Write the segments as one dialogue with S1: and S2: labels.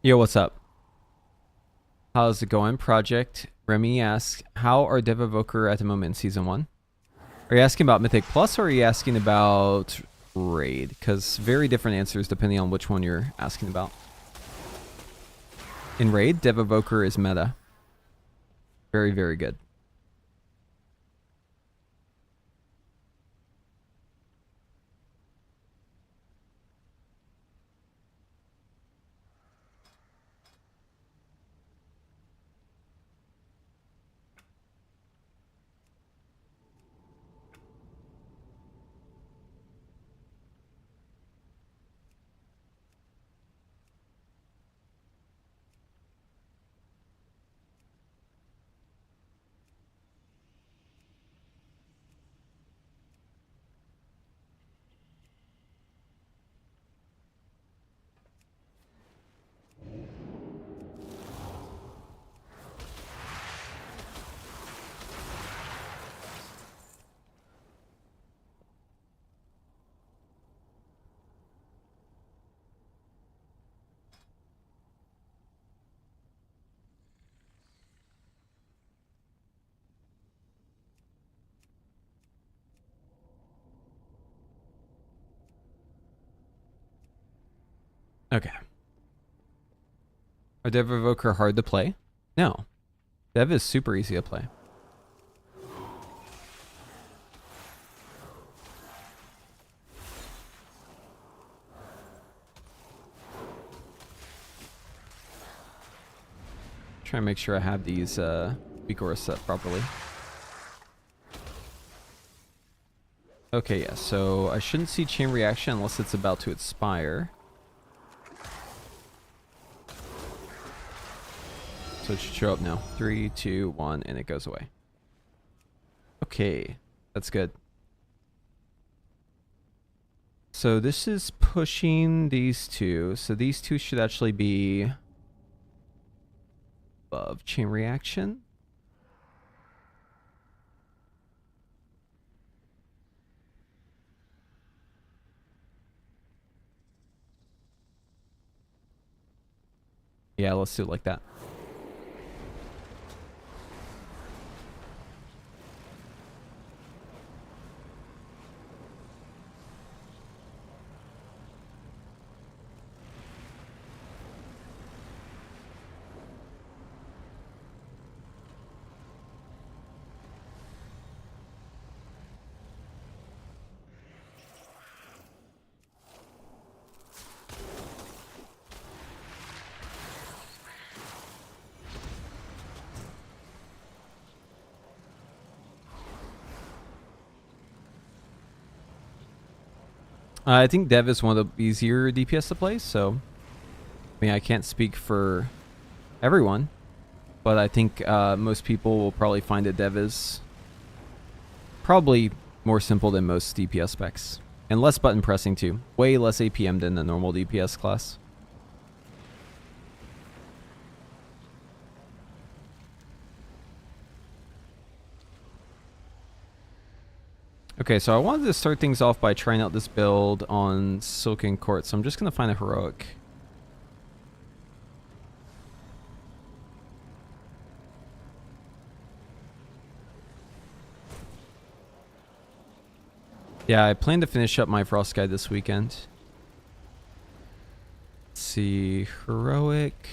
S1: Yo, what's up? How's it going? Project Remy asks, how are Dev Evoker at the moment in Season 1? Are you asking about Mythic Plus or are you asking about Raid? Because very different answers depending on which one you're asking about. In Raid, Dev Evoker is meta. Very, very good. Okay. Are Dev Evoker hard to play? No. Dev is super easy to play. Try and make sure I have these Evoker set properly. Okay, yeah, so I shouldn't see chain reaction unless it's about to expire. So it should show up now. 3, 2, 1, and it goes away. Okay, that's good. So this is pushing these two. So these two should actually be above chain reaction. Yeah, let's do it like that. I think Dev is one of the easier DPS to play, so I mean I can't speak for everyone, but I think most people will probably find that Dev is probably more simple than most DPS specs. And less button pressing too. Way less APM than the normal DPS class. Okay, so I wanted to start things off by trying out this build on Silken Court, so I'm just going to find a heroic. Yeah, I plan to finish up my Frost Guide this weekend. Let's see, heroic,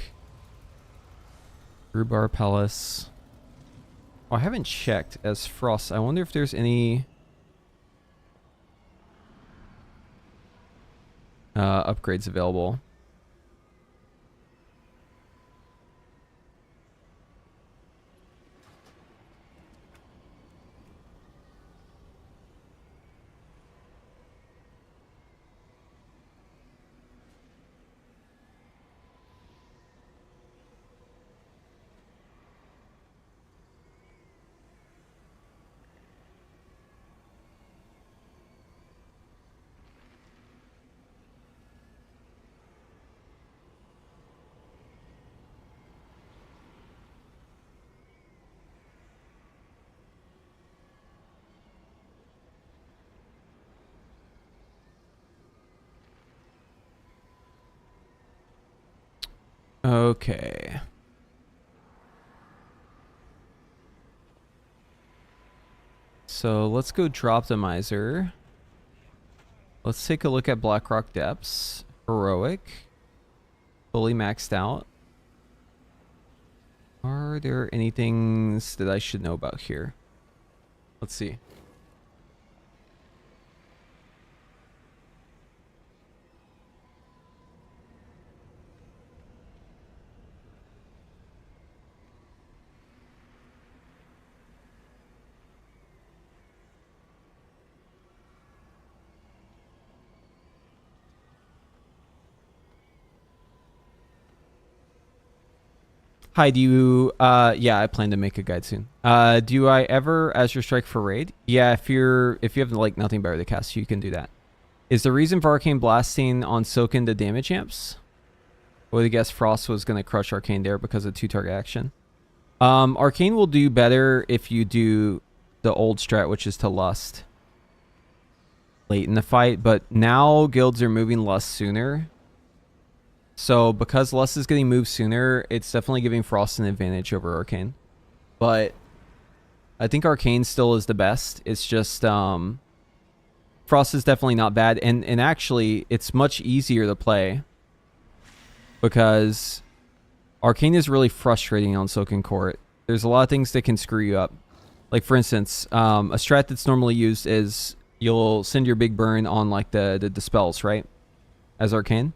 S1: Rhubarb Palace. Oh, I haven't checked as Frost. I wonder if there's any upgrades available. Okay. So let's go drop the miser. Let's take a look at Blackrock Depths. Heroic. Fully maxed out. Are there any things that I should know about here? Let's see. Hi, do you, yeah, I plan to make a guide soon. Do I ever Azure Strike for raid? Yeah, if you have, like, nothing better to cast, you can do that. Is the reason for Arcane blasting on Silken the damage amps? I would guess Frost was going to crush Arcane there because of 2-target action. Arcane will do better if you do the old strat, which is to Lust late in the fight, but now guilds are moving Lust sooner. So because Lust is getting moved sooner, it's definitely giving Frost an advantage over Arcane. But I think Arcane still is the best. It's just Frost is definitely not bad. And actually, it's much easier to play because Arcane is really frustrating on Silken Court. There's a lot of things that can screw you up. Like, for instance, a strat that's normally used is you'll send your big burn on, like, the dispels, right? As Arcane.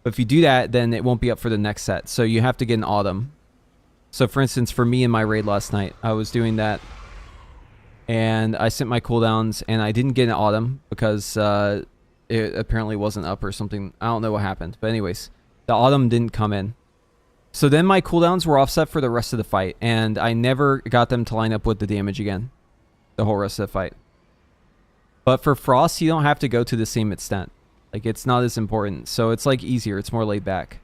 S1: But if you do that, then it won't be up for the next set. So you have to get an Autumn. So for instance, for me in my raid last night, I was doing that. And I sent my cooldowns, and I didn't get an Autumn because it apparently wasn't up or something. I don't know what happened. But anyways, the Autumn didn't come in. So then my cooldowns were offset for the rest of the fight. And I never got them to line up with the damage again. The whole rest of the fight. But for Frost, you don't have to go to the same extent. Like, it's not as important. So it's, like, easier. It's more laid back.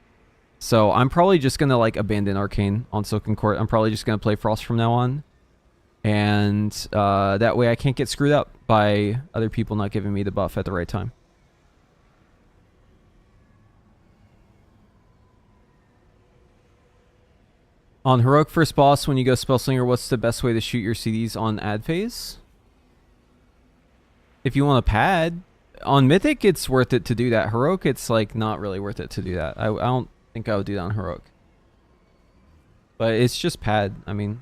S1: So I'm probably just going to, like, abandon Arcane on Silken Court. I'm probably just going to play Frost from now on. And that way I can't get screwed up by other people not giving me the buff at the right time. On Heroic First Boss, when you go Spellslinger, what's the best way to shoot your CDs on ad phase? If you want a pad... On Mythic, it's worth it to do that. Heroic, it's, like, not really worth it to do that. I don't think I would do that on Heroic. But it's just pad. I mean,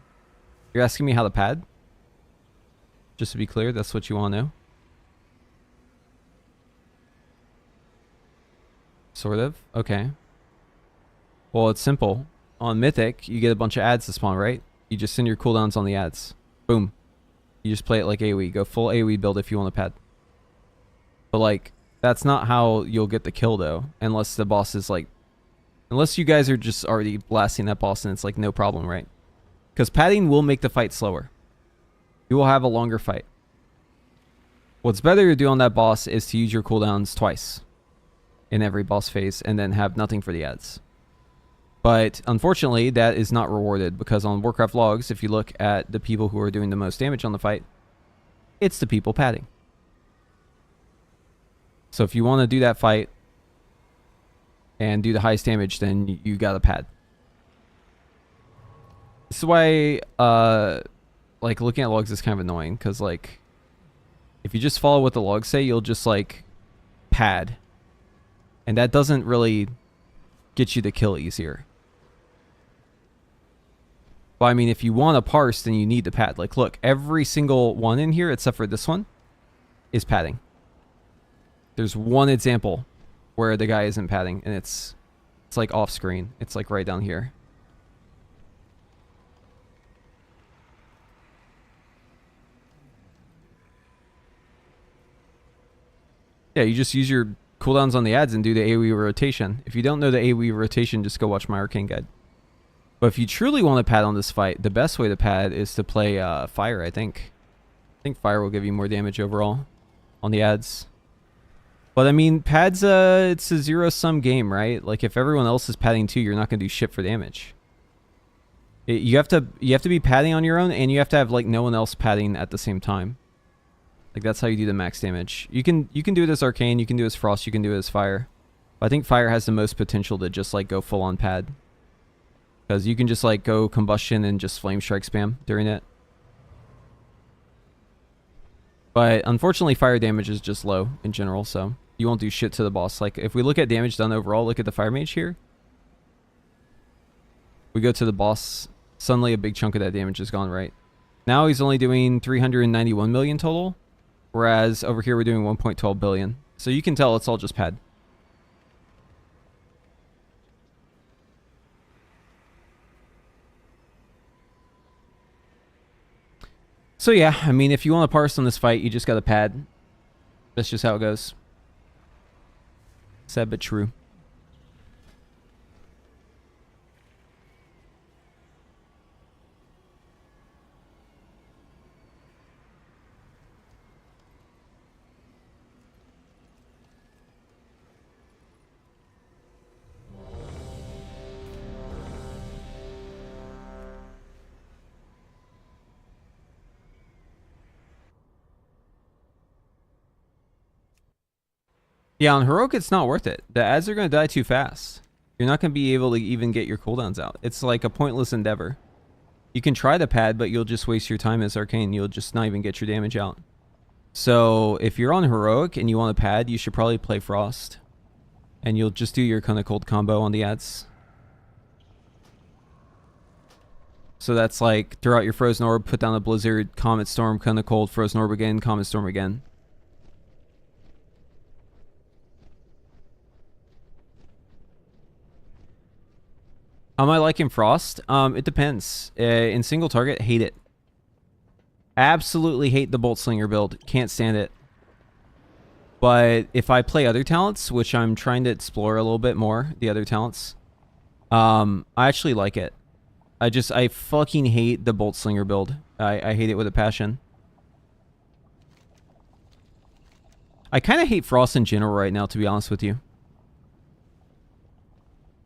S1: you're asking me how to pad? Just to be clear, that's what you want to know? Sort of? Okay. Well, it's simple. On Mythic, you get a bunch of ads to spawn, right? You just send your cooldowns on the ads. Boom. You just play it like AoE. Go full AoE build if you want a pad. But, like, that's not how you'll get the kill, though. Unless the boss is, like... Unless you guys are just already blasting that boss and it's, like, no problem, right? Because padding will make the fight slower. You will have a longer fight. What's better to do on that boss is to use your cooldowns twice. In every boss phase. And then have nothing for the ads. But, unfortunately, that is not rewarded. Because on Warcraft logs, if you look at the people who are doing the most damage on the fight... It's the people padding. So if you want to do that fight and do the highest damage, then you got a pad. This is why, like, looking at logs is kind of annoying. Because, like, if you just follow what the logs say, you'll just, like, pad. And that doesn't really get you the kill easier. But, I mean, if you want to parse, then you need the pad. Like, look, every single one in here, except for this one, is padding. There's one example where the guy isn't padding, and it's like off screen. It's like right down here. Yeah, you just use your cooldowns on the ads and do the AoE rotation. If you don't know the AoE rotation, just go watch my Arcane guide. But if you truly want to pad on this fight, the best way to pad is to play Fire, I think. I think Fire will give you more damage overall on the ads. But I mean, pads, it's a zero-sum game, right? Like, if everyone else is padding too, you're not going to do shit for damage. You have to be padding on your own, and you have to have, like, no one else padding at the same time. Like, that's how you do the max damage. You can do it as Arcane, you can do it as Frost, you can do it as Fire. But I think Fire has the most potential to just, like, go full-on pad. Because you can just like go combustion and just flame strike spam during it. But unfortunately fire damage is just low in general, so you won't do shit to the boss. Like if we look at damage done overall, look at the fire mage here. We go to the boss, suddenly a big chunk of that damage is gone, right? Now he's only doing 391 million total, whereas over here we're doing 1.12 billion. So you can tell it's all just pad. So yeah, I mean, if you want to parse on this fight, you just got to pad. That's just how it goes. Sad but true. Yeah, on Heroic, it's not worth it. The ads are going to die too fast. You're not going to be able to even get your cooldowns out. It's like a pointless endeavor. You can try the pad, but you'll just waste your time as Arcane. You'll just not even get your damage out. So if you're on Heroic and you want a pad, you should probably play Frost. And you'll just do your kind of cold combo on the ads. So that's like, throw out your Frozen Orb, put down a Blizzard, Comet Storm, kind of cold, Frozen Orb again, Comet Storm again. Am I liking Frost? It depends. In single target, hate it. Absolutely hate the Bolt Slinger build. Can't stand it. But if I play other talents, which I'm trying to explore a little bit more, the other talents, I actually like it. I fucking hate the Bolt Slinger build. I hate it with a passion. I kind of hate Frost in general right now, to be honest with you.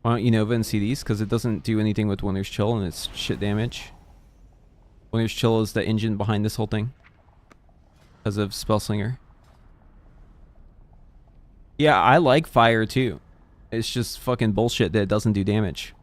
S1: Why don't you Nova and see these? Because it doesn't do anything with Winter's Chill and it's shit damage. Winter's Chill is the engine behind this whole thing. Because of Spellslinger. Yeah, I like fire too. It's just fucking bullshit that it doesn't do damage.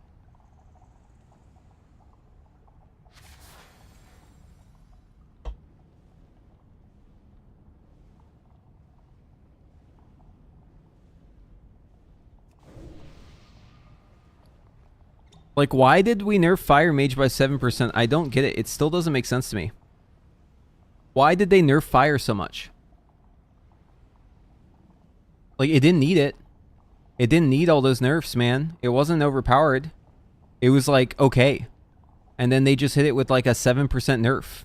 S1: Like, why did we nerf Fire Mage by 7%? I don't get it. It still doesn't make sense to me. Why did they nerf Fire so much? Like, it didn't need it. It didn't need all those nerfs, man. It wasn't overpowered. It was like, okay. And then they just hit it with like a 7% nerf.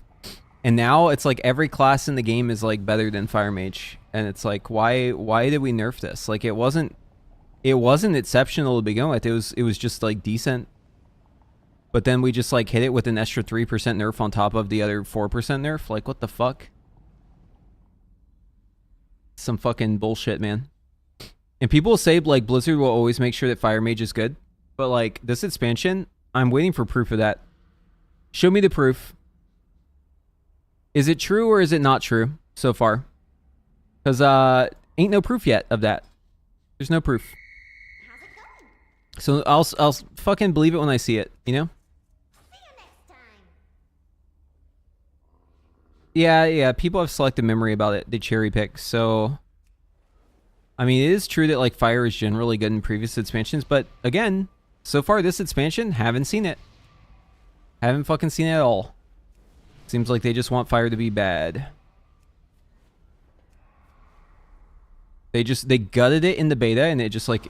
S1: And now it's like every class in the game is like better than Fire Mage. And it's like, why did we nerf this? Like, it wasn't exceptional to begin with. It was just like decent. But then we just like hit it with an extra 3% nerf on top of the other 4% nerf. Like, what the fuck? Some fucking bullshit, man. And people say like Blizzard will always make sure that Fire Mage is good. But like this expansion, I'm waiting for proof of that. Show me the proof. Is it true or is it not true so far? Because ain't no proof yet of that. There's no proof. So I'll fucking believe it when I see it, you know? Yeah, people have selective memory about it. They cherry pick, so... I mean, it is true that, like, fire is generally good in previous expansions, but, again, so far this expansion, haven't seen it. Haven't fucking seen it at all. Seems like they just want fire to be bad. They gutted it in the beta, and it just, like...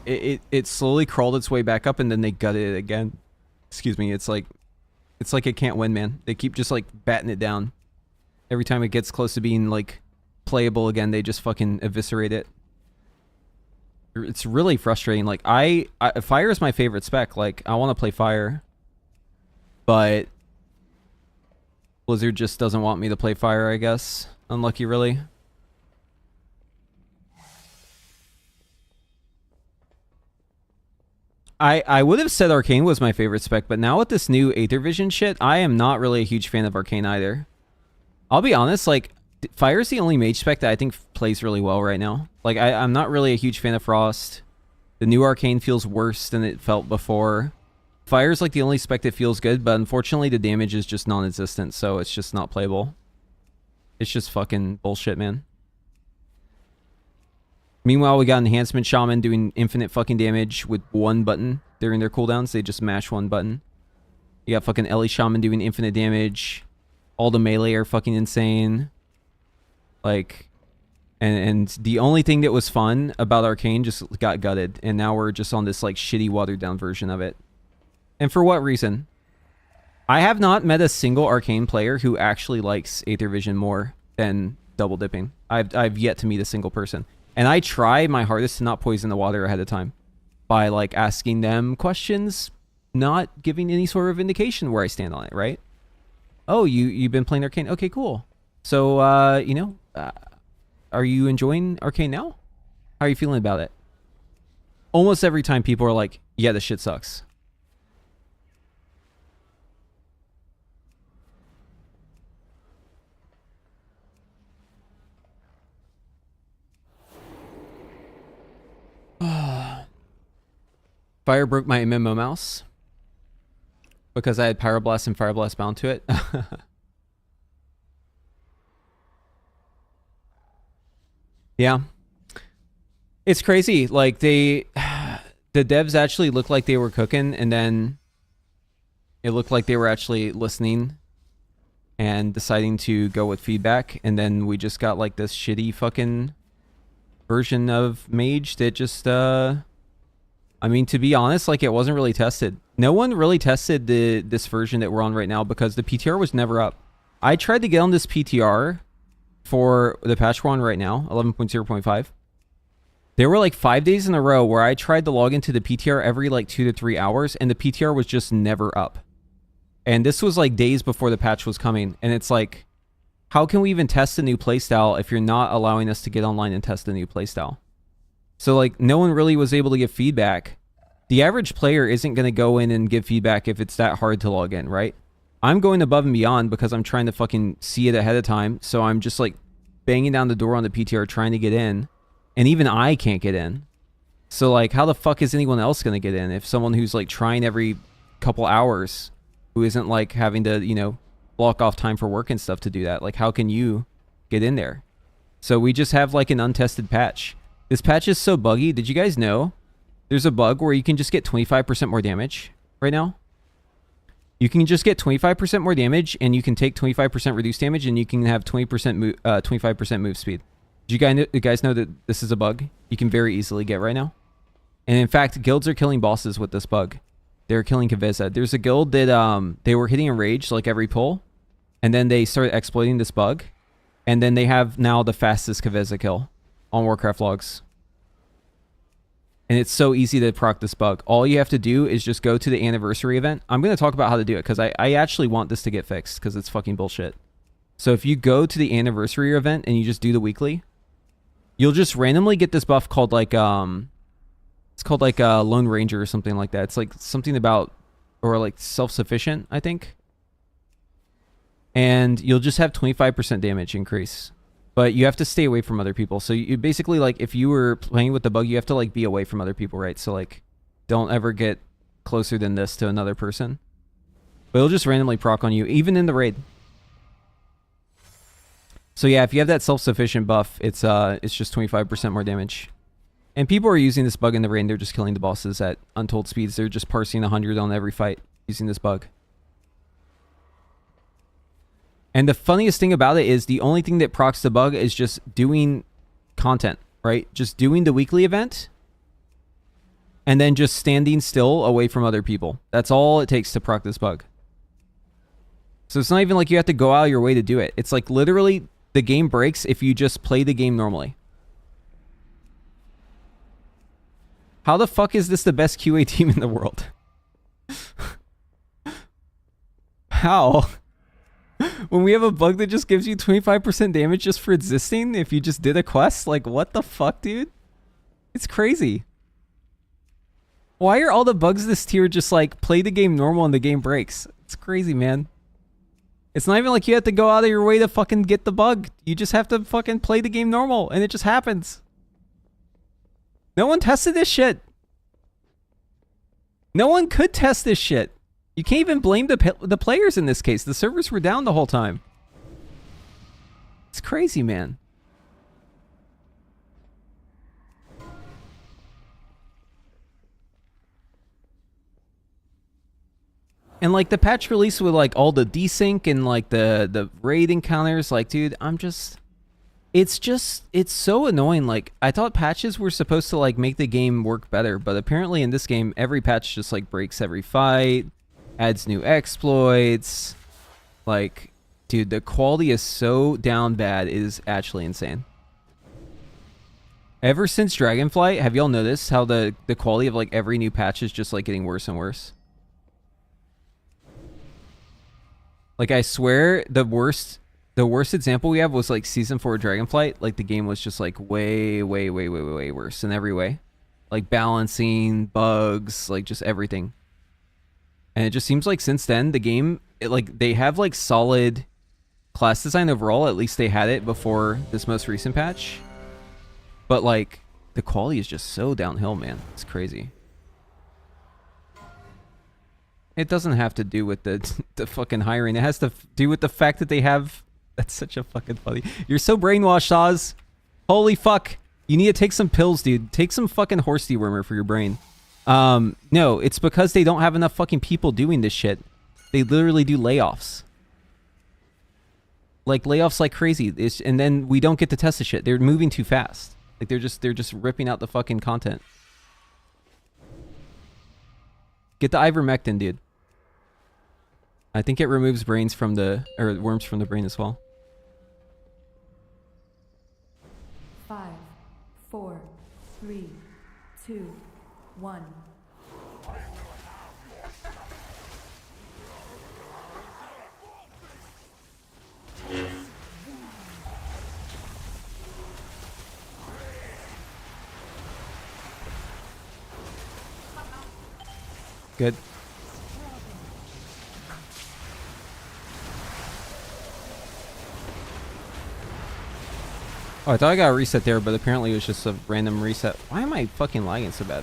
S1: It slowly crawled its way back up, and then they gutted it again. Excuse me, it's like it can't win, man. They keep just, like, batting it down. Every time it gets close to being, like, playable again, they just fucking eviscerate it. It's really frustrating. Like, fire is my favorite spec. Like, I want to play fire. But Blizzard just doesn't want me to play fire, I guess. Unlucky, really. I would have said Arcane was my favorite spec, but now with this new Aether Vision shit, I am not really a huge fan of Arcane either. I'll be honest, like, Fire is the only mage spec that I think plays really well right now. Like, I'm not really a huge fan of Frost. The new Arcane feels worse than it felt before. Fire's like the only spec that feels good, but unfortunately the damage is just non-existent, so it's just not playable. It's just fucking bullshit, man. Meanwhile, we got Enhancement Shaman doing infinite fucking damage with one button during their cooldowns. They just mash one button. You got fucking Ellie Shaman doing infinite damage. All the melee are fucking insane. Like, and the only thing that was fun about Arcane just got gutted, and now we're just on this like shitty watered down version of it. And for what reason? I have not met a single Arcane player who actually likes Aether Vision more than double dipping. I've yet to meet a single person. And I try my hardest to not poison the water ahead of time by like asking them questions, not giving any sort of indication where I stand on it, right? Oh, you've been playing Arcane? Okay, cool. So, are you enjoying Arcane now? How are you feeling about it? Almost every time people are like, yeah, this shit sucks. Fire broke my MMO mouse because I had Pyroblast and Fireblast bound to it. Yeah. It's crazy. Like the devs actually looked like they were cooking, and then it looked like they were actually listening and deciding to go with feedback, and then we just got like this shitty fucking version of Mage that just I mean, to be honest, like it wasn't really tested. No one really tested this version that we're on right now because the PTR was never up. I tried to get on this PTR for the patch we're on right now, 11.0.5. There were like 5 days in a row where I tried to log into the PTR every like 2 to 3 hours, and the PTR was just never up. And this was like days before the patch was coming, and it's like, how can we even test a new playstyle if you're not allowing us to get online and test a new playstyle? So like no one really was able to give feedback. The average player isn't going to go in and give feedback if it's that hard to log in, right? I'm going above and beyond because I'm trying to fucking see it ahead of time. So I'm just like banging down the door on the PTR trying to get in. And even I can't get in. So like how the fuck is anyone else going to get in if someone who's like trying every couple hours who isn't like having to, you know, block off time for work and stuff to do that? Like how can you get in there? So we just have like an untested patch. This patch is so buggy. Did you guys know there's a bug where you can just get 25% more damage right now? You can just get 25% more damage, and you can take 25% reduced damage, and you can have 25% move speed. Did you guys know that this is a bug you can very easily get right now? And in fact, guilds are killing bosses with this bug. They're killing Kaveza. There's a guild that they were hitting a rage like every pull, and then they started exploiting this bug, and then they have now the fastest Kaveza kill on Warcraft logs. And it's so easy to proc this bug. All you have to do is just go to the anniversary event. I'm going to talk about how to do it because I actually want this to get fixed because it's fucking bullshit. So if you go to the anniversary event and you just do the weekly, you'll just randomly get this buff called like it's called like Lone Ranger or something like that. It's like something about, or like self-sufficient, I think. And you'll just have 25% damage increase. But you have to stay away from other people. So you basically, like, if you were playing with the bug, you have to, like, be away from other people, right? So, like, don't ever get closer than this to another person. But it'll just randomly proc on you, even in the raid. So, yeah, if you have that self-sufficient buff, it's just 25% more damage. And people are using this bug in the raid, and they're just killing the bosses at untold speeds. They're just parsing 100 on every fight using this bug. And the funniest thing about it is the only thing that procs the bug is just doing content, right? Just doing the weekly event and then just standing still away from other people. That's all it takes to proc this bug. So it's not even like you have to go out of your way to do it. It's like literally the game breaks if you just play the game normally. How the fuck is this the best QA team in the world? How? When we have a bug that just gives you 25% damage just for existing if you just did a quest? Like, what the fuck, dude? It's crazy. Why are all the bugs this tier just like play the game normal and the game breaks? It's crazy, man. It's not even like you have to go out of your way to fucking get the bug. You just have to fucking play the game normal and it just happens. No one tested this shit. No one could test this shit. You can't even blame the players in this case. The servers were down the whole time. It's crazy, man. And like the patch release with like all the desync and like the raid encounters, like dude, it's so annoying. Like I thought patches were supposed to like make the game work better, but apparently in this game every patch just like breaks every fight, adds new exploits. Like dude, the quality is so down bad, it is actually insane. Ever since Dragonflight, have y'all noticed how the quality of like every new patch is just like getting worse and worse? Like I swear the worst example we have was like season 4 Dragonflight. Like the game was just like way worse in every way. Like balancing, bugs, like just everything. And it just seems like since then the game, like they have like solid class design overall. At least they had it before this most recent patch. But like the quality is just so downhill, man. It's crazy. It doesn't have to do with the fucking hiring. It has to do with the fact that they have... That's such a fucking funny... You're so brainwashed, Oz. Holy fuck. You need to take some pills, dude. Take some fucking horse dewormer for your brain. No, it's because they don't have enough fucking people doing this shit. They literally do layoffs. Like, layoffs like crazy. And then we don't get to test the shit. They're moving too fast. Like, they're just ripping out the fucking content. Get the ivermectin, dude. I think it removes brains from the... Or worms from the brain as well.
S2: 5, 4, 3, 2, 1.
S1: Good. Oh, I thought I got a reset there, but apparently it was just a random reset. Why am I fucking lagging so bad?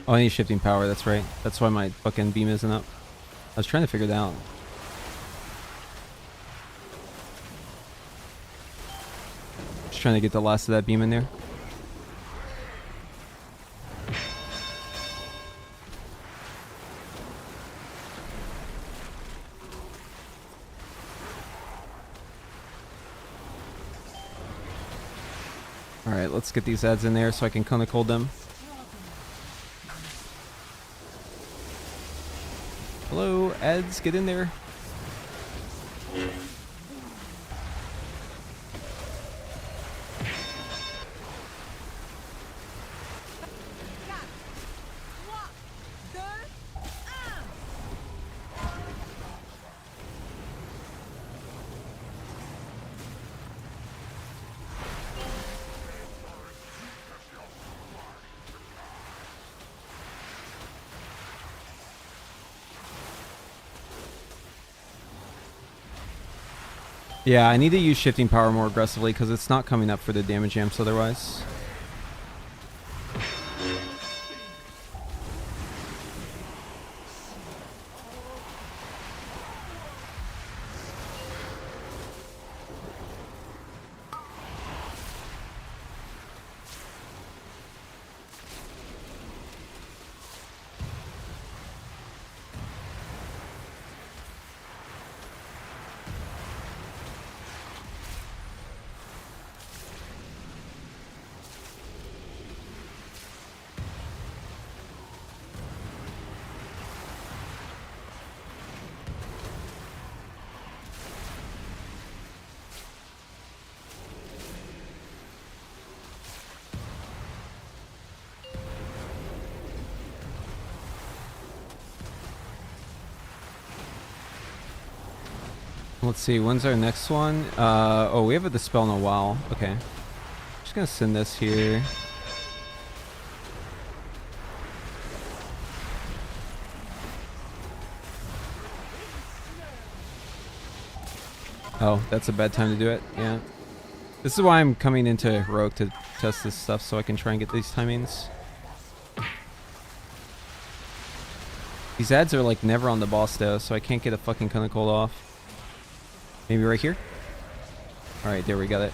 S1: Oh, I need shifting power, that's right. That's why my fucking beam isn't up. I was trying to figure that out. Just trying to get the last of that beam in there. Alright, let's get these ads in there so I can kind of hold them. Hello, ads, get in there. Yeah, I need to use shifting power more aggressively because it's not coming up for the damage amps otherwise. Let's see, when's our next one? Oh, we haven't dispel in a while. Okay. Just gonna send this here. Oh, that's a bad time to do it. Yeah. This is why I'm coming into Heroic to test this stuff so I can try and get these timings. These ads are like never on the boss though, so I can't get a fucking Cone of Cold off. Maybe right here? Alright, there we got it.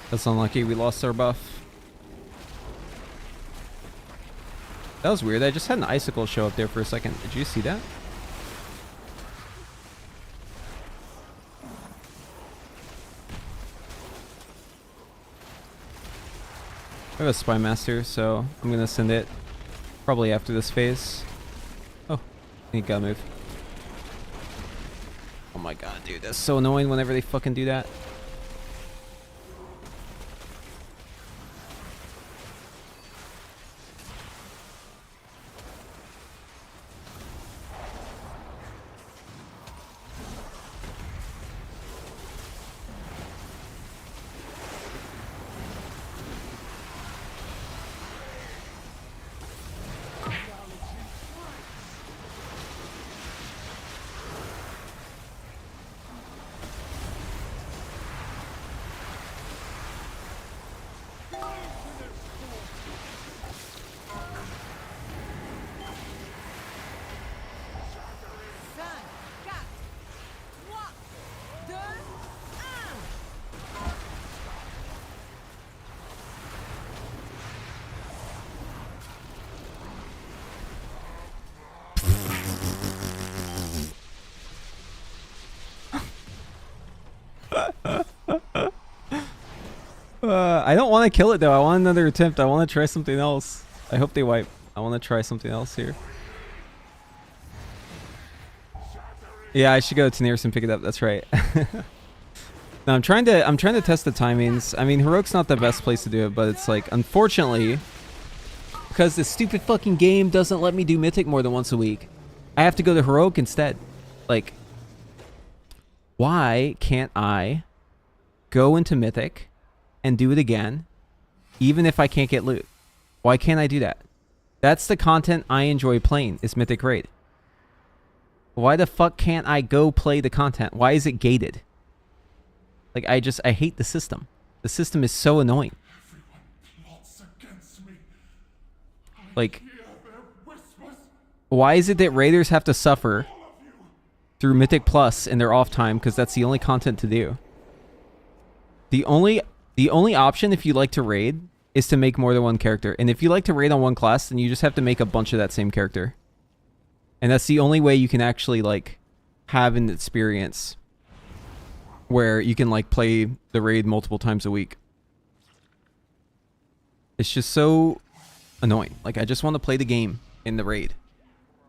S1: That's unlucky, we lost our buff. That was weird, I just had an icicle show up there for a second. Did you see that? I have a Spy Master, so I'm gonna send it probably after this phase. Oh, he gotta move. Oh my god, dude, that's so annoying whenever they fucking do that. I don't want to kill it though. I want another attempt. I want to try something else. I hope they wipe. I want to try something else here. Yeah, I should go to Nearest and pick it up. That's right. No, I'm trying to test the timings. I mean, Heroic's not the best place to do it, but it's like, unfortunately, because this stupid fucking game doesn't let me do Mythic more than once a week, I have to go to Heroic instead. Like, why can't I go into Mythic and do it again, even if I can't get loot? Why can't I do that? That's the content I enjoy playing, is Mythic Raid. Why the fuck can't I go play the content? Why is it gated? Like, I hate the system. The system is so annoying. Like, why is it that raiders have to suffer through Mythic Plus in their off time because that's the only content to do? The only option if you like to raid is to make more than one character. And if you like to raid on one class, then you just have to make a bunch of that same character. And that's the only way you can actually, like, have an experience where you can, like, play the raid multiple times a week. It's just so annoying. Like, I just want to play the game in the raid.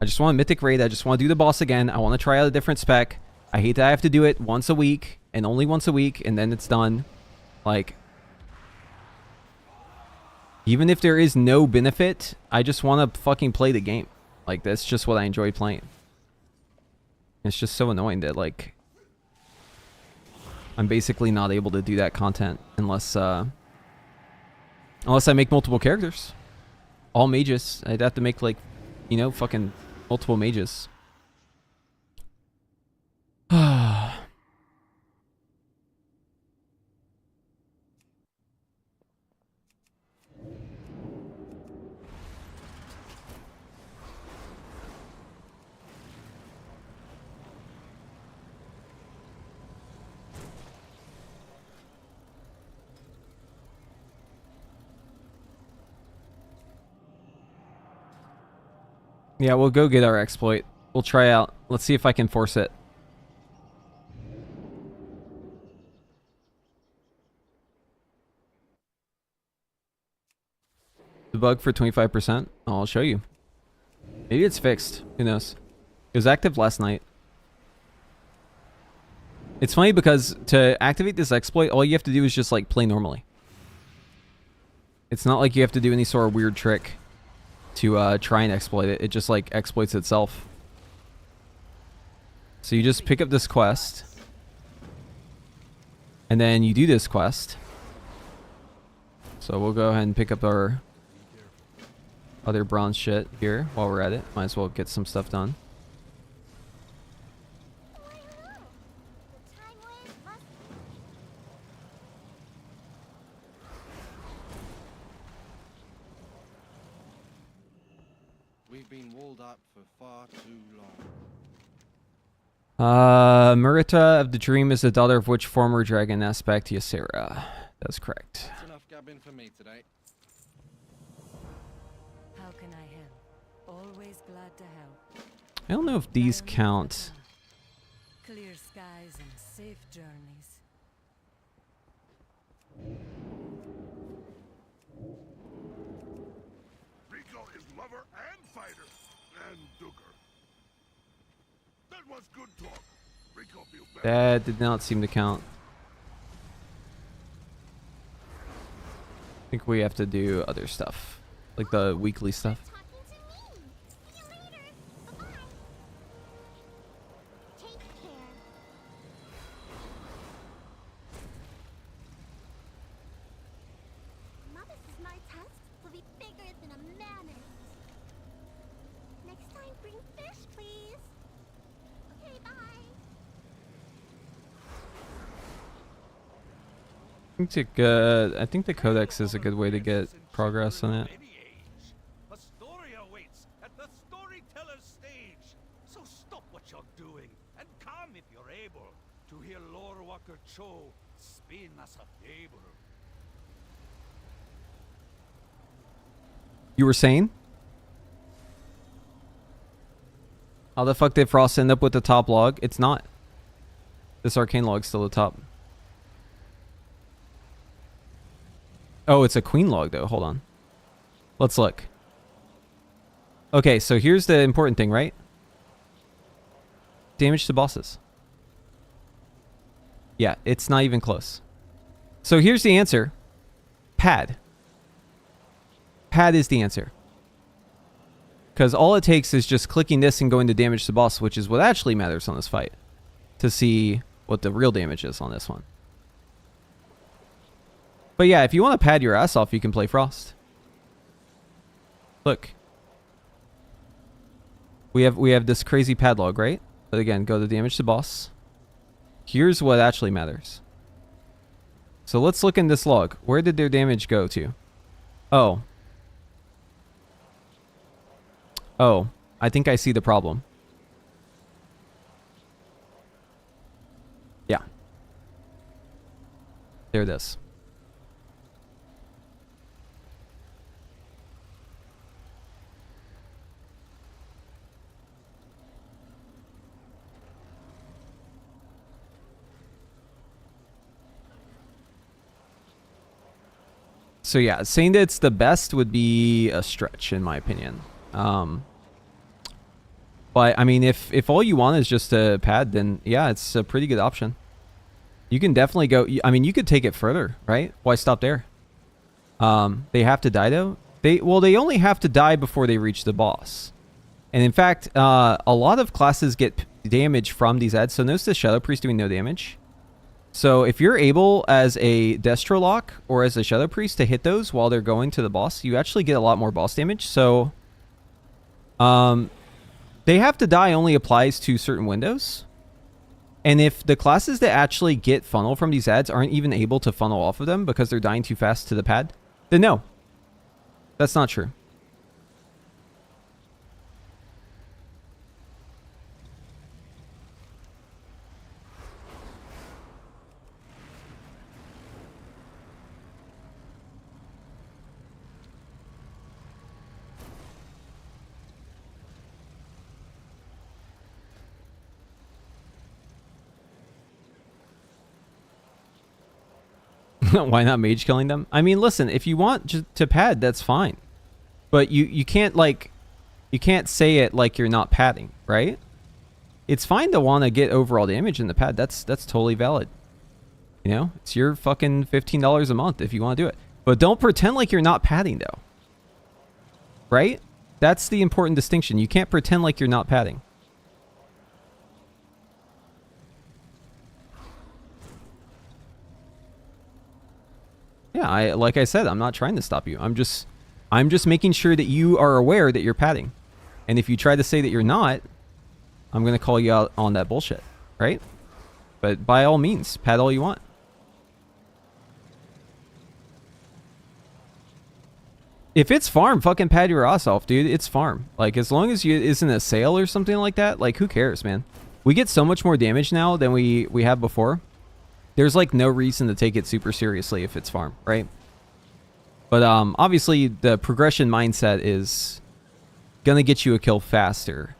S1: I just want a Mythic Raid. I just want to do the boss again. I want to try out a different spec. I hate that I have to do it once a week and only once a week and then it's done. Like, even if there is no benefit, I just want to fucking play the game. Like, that's just what I enjoy playing. It's just so annoying that, like, I'm basically not able to do that content unless I make multiple characters. All mages. I'd have to make, like, you know, fucking multiple mages. Yeah, we'll go get our exploit. We'll try out. Let's see if I can force it. The bug for 25%. Oh, I'll show you. Maybe it's fixed. Who knows? It was active last night. It's funny because to activate this exploit, all you have to do is just like play normally. It's not like you have to do any sort of weird trick to try and exploit it. It just like exploits itself. So you just pick up this quest. And then you do this quest. So we'll go ahead and pick up our other bronze shit here while we're at it. Might as well get some stuff done.
S3: We've been walled up for far too long.
S1: Murita of the Dream is the daughter of which former dragon aspect? Ysera. That's correct.
S3: That's enough gabbing for me today.
S2: How can I help? Always glad to help.
S1: I don't know if these count.
S2: Clear skies and safe journeys.
S4: Rico is lover and fighter and dooker. That was good talk. Rico feels better.
S1: That did not seem to count. I think we have to do other stuff. Like the weekly stuff.
S5: Talking to me. See you later. Bye-bye. Take care. Mother's my test will be bigger than a mammoth. Next time, bring fish, please. Okay, bye.
S1: I think the codex is a good way to get progress on it.
S6: A story awaits at the storyteller's stage. So stop what you're doing and come if you're able to hear Lore Walker Cho spin us a fable.
S1: You were saying? How the fuck did Frost end up with the top log? It's not. This arcane log's still the top. Oh, it's a queen log though. Hold on. Let's look. Okay, so here's the important thing, right? Damage to bosses. Yeah, it's not even close. So here's the answer. Pad. Pad is the answer. Because all it takes is just clicking this and going to damage to boss, which is what actually matters on this fight. To see what the real damage is on this one. But yeah, if you want to pad your ass off, you can play Frost. Look. We have this crazy pad log, right? But again, go to damage to boss. Here's what actually matters. So let's look in this log. Where did their damage go to? Oh. Oh, I think I see the problem. Yeah. There it is. So yeah, saying that it's the best would be a stretch in my opinion. But I mean, if all you want is just a pad, then yeah, it's a pretty good option. You can definitely go. I mean, you could take it further, right? Why stop there? They have to die though. They only have to die before they reach the boss. And in fact, a lot of classes get damage from these ads. So notice the Shadow Priest doing no damage. So if you're able as a Destrolock or as a Shadow Priest to hit those while they're going to the boss, you actually get a lot more boss damage. So they have to die only applies to certain windows. And if the classes that actually get funnel from these ads aren't even able to funnel off of them because they're dying too fast to the pad, then no. That's not true. Why not mage killing them? I mean, listen, if you want to pad, that's fine. But you can't, like, you can't say it like you're not padding, right? It's fine to want to get overall damage in the pad. That's totally valid. You know, it's your fucking $15 a month if you want to do it. But don't pretend like you're not padding, though. Right? That's the important distinction. You can't pretend like you're not padding. Yeah, like I said, I'm not trying to stop you. I'm just making sure that you are aware that you're padding. And if you try to say that you're not, I'm going to call you out on that bullshit, right? But by all means, pad all you want. If it's farm, fucking pad your ass off, dude. It's farm. Like, as long as you isn't a sale or something like that, like, who cares, man? We get so much more damage now than we have before. There's, like, no reason to take it super seriously if it's farm, right? But, obviously, the progression mindset is gonna get you a kill faster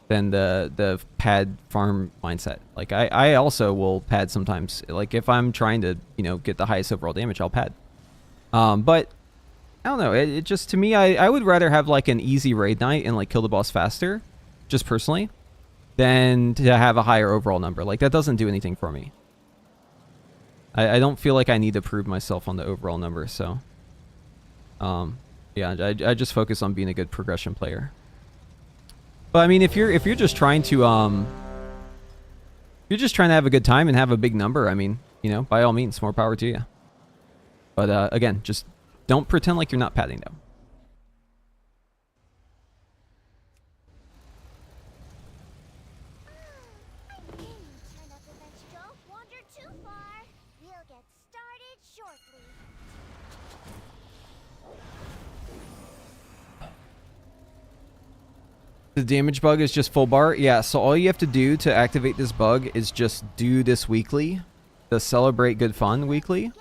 S1: than the pad farm mindset. Like, I also will pad sometimes. Like, if I'm trying to, you know, get the highest overall damage, I'll pad. But I don't know. It just, to me, I would rather have, like, an easy raid night and, like, kill the boss faster, just personally, than to have a higher overall number. Like, that doesn't do anything for me. I don't feel like I need to prove myself on the overall number, so yeah, I just focus on being a good progression player. But I mean, if you're just trying to you're just trying to have a good time and have a big number, I mean, you know, by all means, more power to you. But again, just don't pretend like you're not padding though. The damage bug is just full bar? Yeah, so all you have to do to activate this bug is just do this weekly. The Celebrate Good Fun weekly.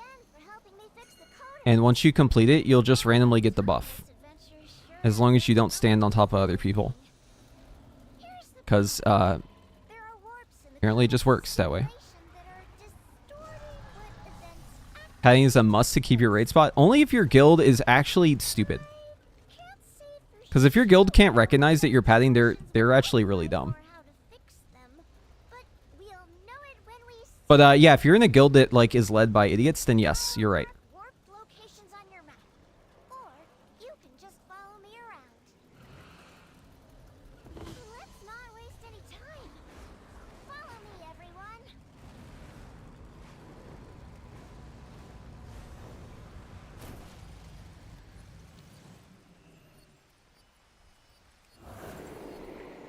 S1: And once you complete it, you'll just randomly get the buff. As long as you don't stand on top of other people. Because, apparently it just works that way. Padding is a must to keep your raid spot. Only if your guild is actually stupid. Because if your guild can't recognize that you're padding, they're actually really dumb. But yeah, if you're in a guild that like is led by idiots, then yes, you're right.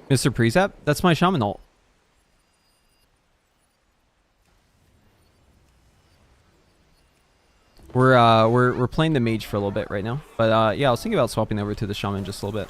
S1: Mr. Precept? That's my shaman ult. We're playing the mage for a little bit right now. But yeah, I was thinking about swapping over to the shaman just a little bit.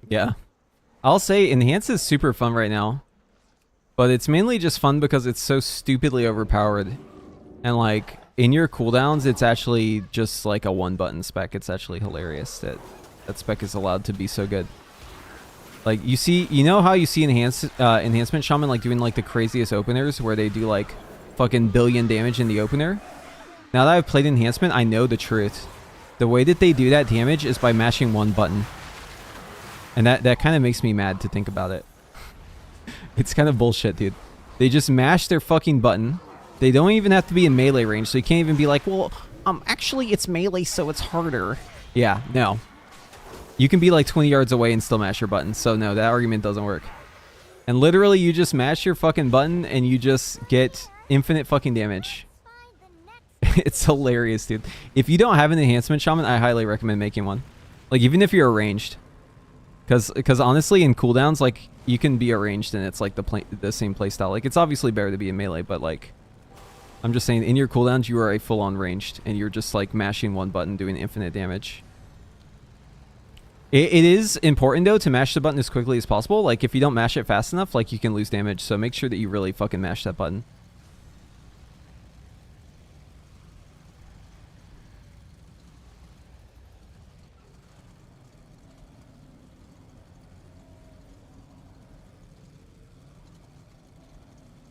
S1: Yeah. I'll say Enhance is super fun right now. But it's mainly just fun because it's so stupidly overpowered. And like, in your cooldowns, it's actually just like a one button spec. It's actually hilarious that that spec is allowed to be so good. Like, you know how you see Enhancement Shaman like doing like the craziest openers where they do like fucking billion damage in the opener? Now that I've played Enhancement, I know the truth. The way that they do that damage is by mashing one button. And that kind of makes me mad to think about it. It's kind of bullshit, dude. They just mash their fucking button. They don't even have to be in melee range, so you can't even be like, well, actually it's melee, so it's harder. Yeah, no. You can be like 20 yards away and still mash your button, so no, that argument doesn't work. And literally, you just mash your fucking button and you just get infinite fucking damage. It's hilarious, dude. If you don't have an Enhancement Shaman, I highly recommend making one. Like, even if you're arranged. Because honestly, in cooldowns, like, you can be arranged and it's like the same playstyle. Like, it's obviously better to be in melee, but like, I'm just saying, in your cooldowns, you are a full-on ranged, and you're just like mashing one button, doing infinite damage. It is important though to mash the button as quickly as possible. Like, if you don't mash it fast enough, like, you can lose damage. So make sure that you really fucking mash that button.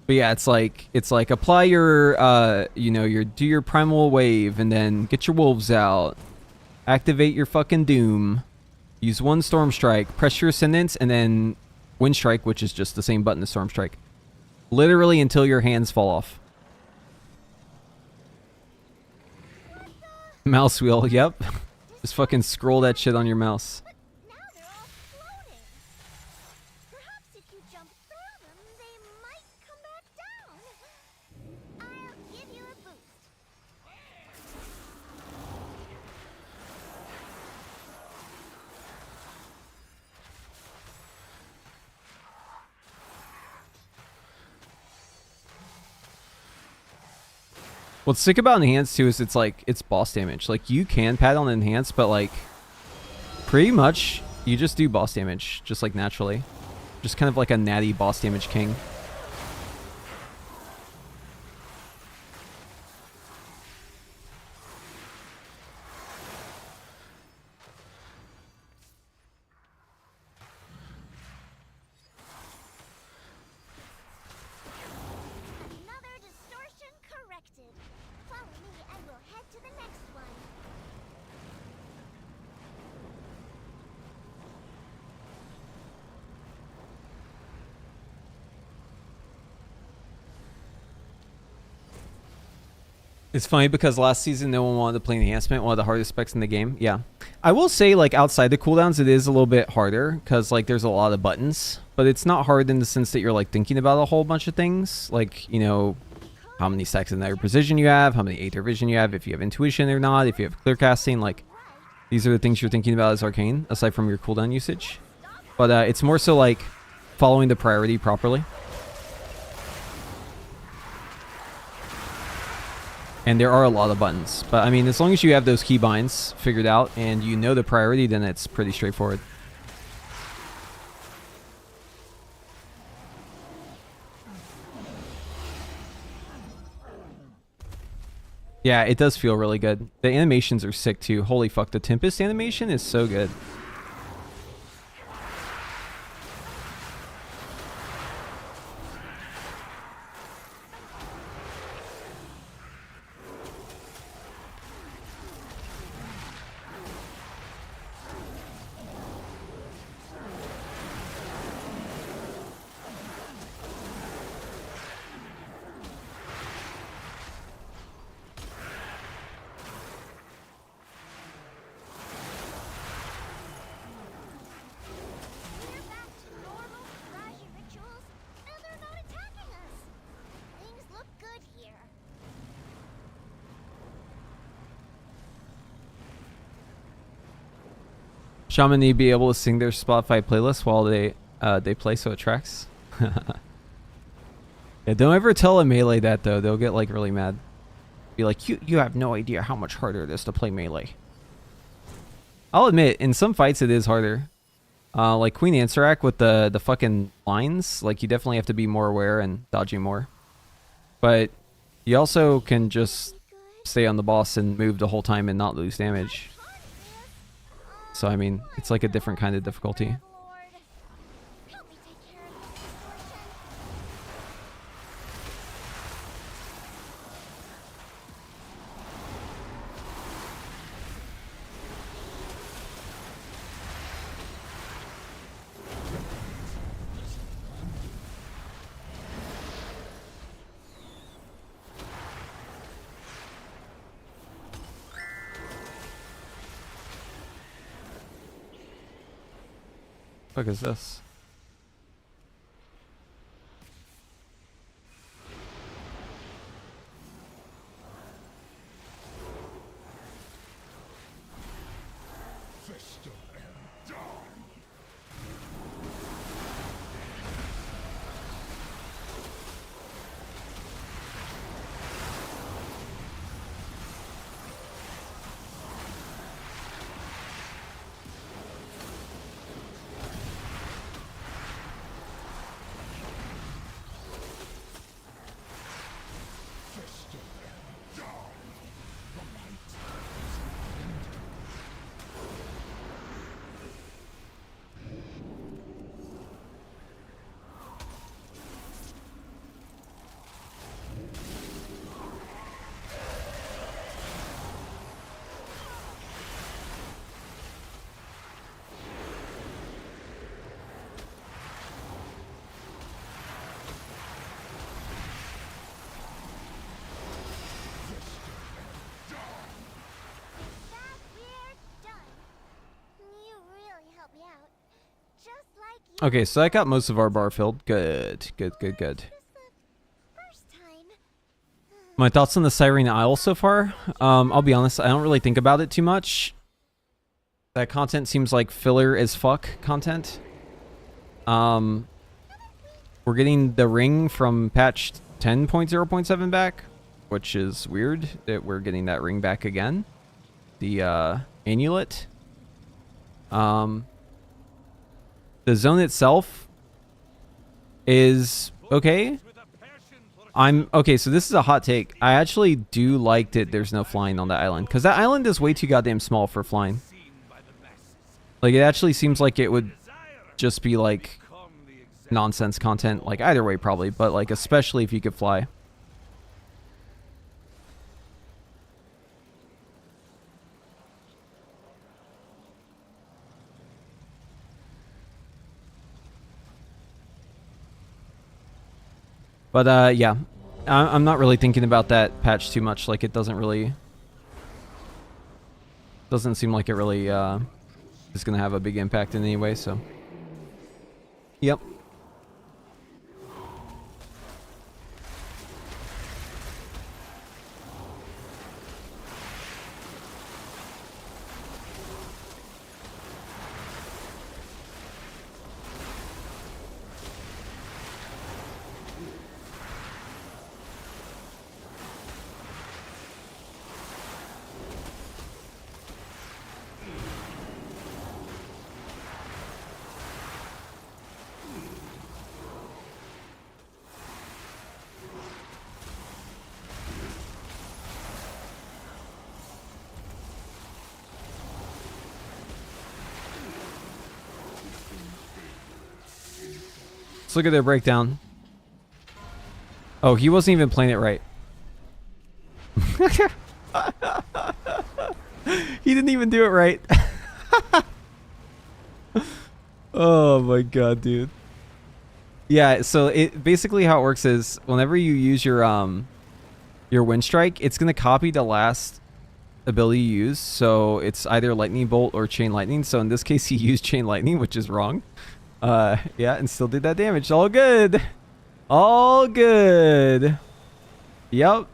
S1: But yeah, it's like apply your you know, do your primal wave, and then get your wolves out, activate your fucking doom, use one storm strike, press your ascendance, and then wind strike, which is just the same button as storm strike, literally until your hands fall off. Mouse wheel, yep. Just fucking scroll that shit on your mouse.
S5: Now they're all floating. Perhaps if you jump through them, they might come back down. I'll give you a boost.
S1: What's sick about Enhance too is it's boss damage. Like, you can pad on Enhance, but like, pretty much you just do boss damage just like naturally. Just kind of like a natty boss damage king.
S5: Another distortion corrected. Follow me and we'll head to the next one.
S1: It's funny because last season no one wanted to play Enhancement, one of the hardest specs in the game. Yeah. I will say, like, outside the cooldowns, it is a little bit harder because, like, there's a lot of buttons. But it's not hard in the sense that you're, like, thinking about a whole bunch of things. Like, you know, how many stacks of Night Precision you have, how many Aether Vision you have, if you have Intuition or not, if you have Clear Casting. Like, these are the things you're thinking about as Arcane, aside from your cooldown usage. But it's more so, like, following the priority properly. And there are a lot of buttons. But, I mean, as long as you have those keybinds figured out and you know the priority, then it's pretty straightforward. Yeah, it does feel really good. The animations are sick, too. Holy fuck, the Tempest animation is so good.
S5: We're back to normal, flashy rituals, and they're not attacking us. Things look good here.
S1: Shaman need to be able to sing their Spotify playlist while they play, so it tracks. Yeah, don't ever tell a melee that, though. They'll get, like, really mad. Be like, you have no idea how much harder it is to play melee. I'll admit, in some fights it is harder. Like Queen Anserac with the fucking lines, like, you definitely have to be more aware and dodging more. But you also can just stay on the boss and move the whole time and not lose damage. So, I mean, it's like a different kind of difficulty.
S5: Lord, help me take care of this distortion.
S1: What is this? Okay, so I got most of our bar filled. Good, good, good, good.
S5: First time.
S1: My thoughts on the Siren Isle so far? I'll be honest, I don't really think about it too much. That content seems like filler as fuck content. We're getting the ring from patch 10.0.7 back, which is weird that we're getting that ring back again. The amulet. The zone itself is okay. Okay, so this is a hot take. I actually do like that there's no flying on that island, because that island is way too goddamn small for flying. Like, it actually seems like it would just be like nonsense content, like either way probably, but like especially if you could fly. But yeah, I'm not really thinking about that patch too much. Like, it doesn't seem like it really is gonna have a big impact in any way. So, yep. Let's look at their breakdown. Oh, he wasn't even playing it right. He didn't even do it right. Oh my god, dude. Yeah, so it basically how it works is whenever you use your wind strike, it's gonna copy the last ability you use. So it's either lightning bolt or chain lightning. So in this case, he used chain lightning, which is wrong. Yeah, and still did that damage. All good. All good. Yep.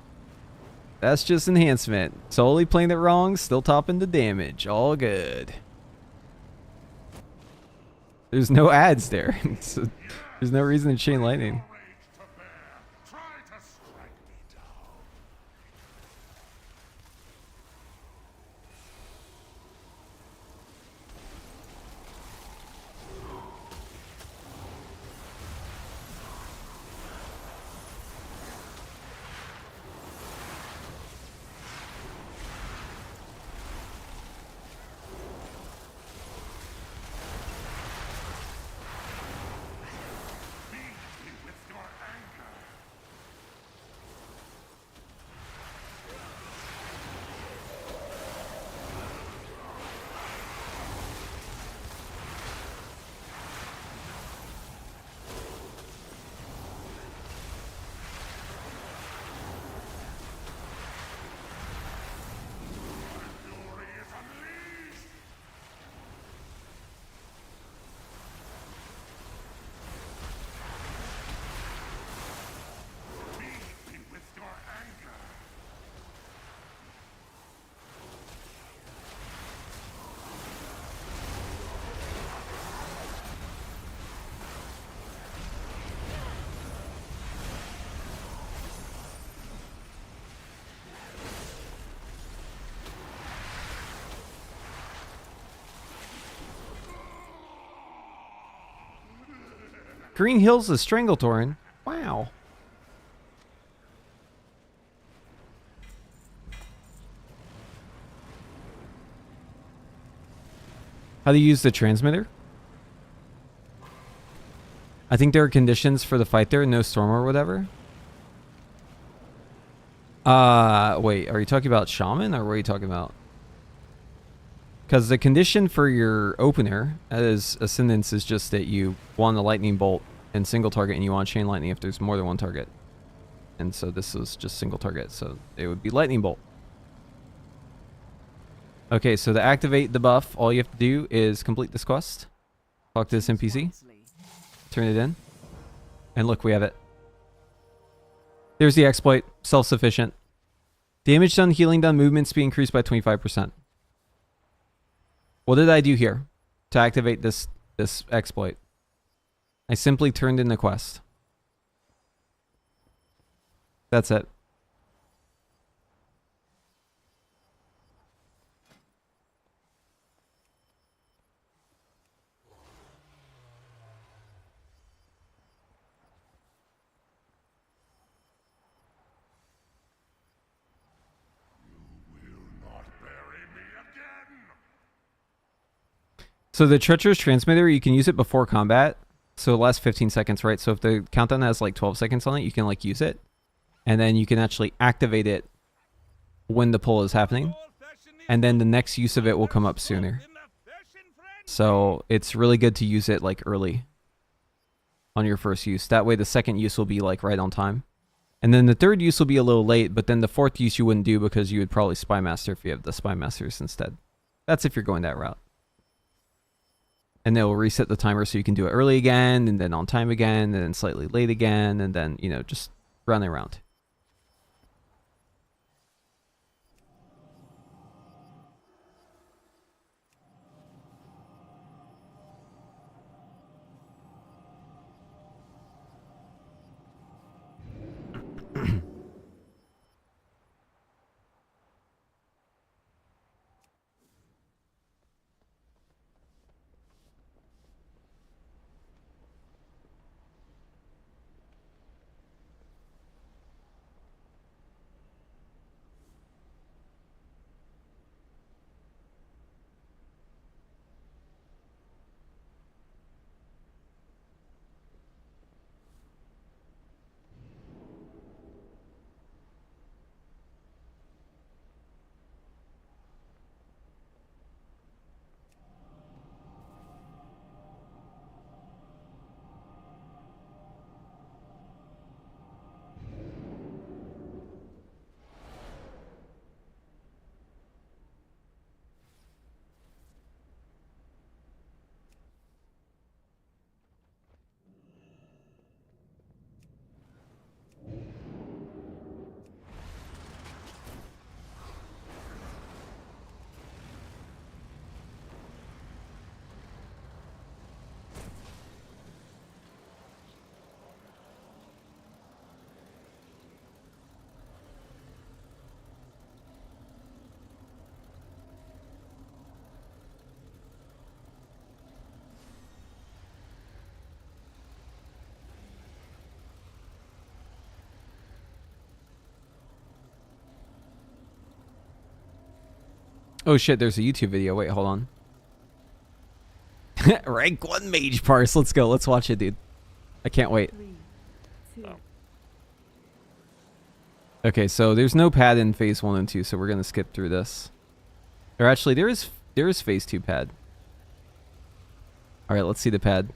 S1: That's just enhancement. Totally playing it wrong, still topping the damage. All good. There's no ads there. So there's no reason to chain lightning.
S4: Try to strike me down.
S1: Green Hills is Strangletorin. Wow. How do you use the transmitter? I think there are conditions for the fight there, no storm or whatever. Wait, are you talking about Shaman or what are you talking about? Because the condition for your opener as Ascendance is just that you want a lightning bolt and single target, and you want chain lightning if there's more than one target. And so this is just single target, so it would be lightning bolt. Okay, so to activate the buff, all you have to do is complete this quest. Talk to this NPC. turn it in. And look, we have it. There's the exploit. Self-sufficient. Damage done, healing done, movement speed increased by 25%. What did I do here to activate this exploit? I simply turned in the quest. That's it. So the Treacherous Transmitter, you can use it before combat. So it lasts 15 seconds, right? So if the countdown has like 12 seconds on it, you can like use it. And then you can actually activate it when the pull is happening. And then the next use of it will come up sooner. So it's really good to use it like early on your first use. That way the second use will be like right on time. And then the third use will be a little late, but then the fourth use you wouldn't do because you would probably Spy Master if you have the Spy Masters instead. That's if you're going that route. And they'll reset the timer so you can do it early again, and then on time again, and then slightly late again, and then, you know, just run around. Oh shit, there's a YouTube video. Wait, hold on. Rank 1 mage parse. Let's go. Let's watch it, dude. I can't wait.
S2: 3, 2,
S1: Okay, so there's no pad in phase 1 and 2, so we're going to skip through this. Or actually, there is phase 2 pad. All right, let's see the pad.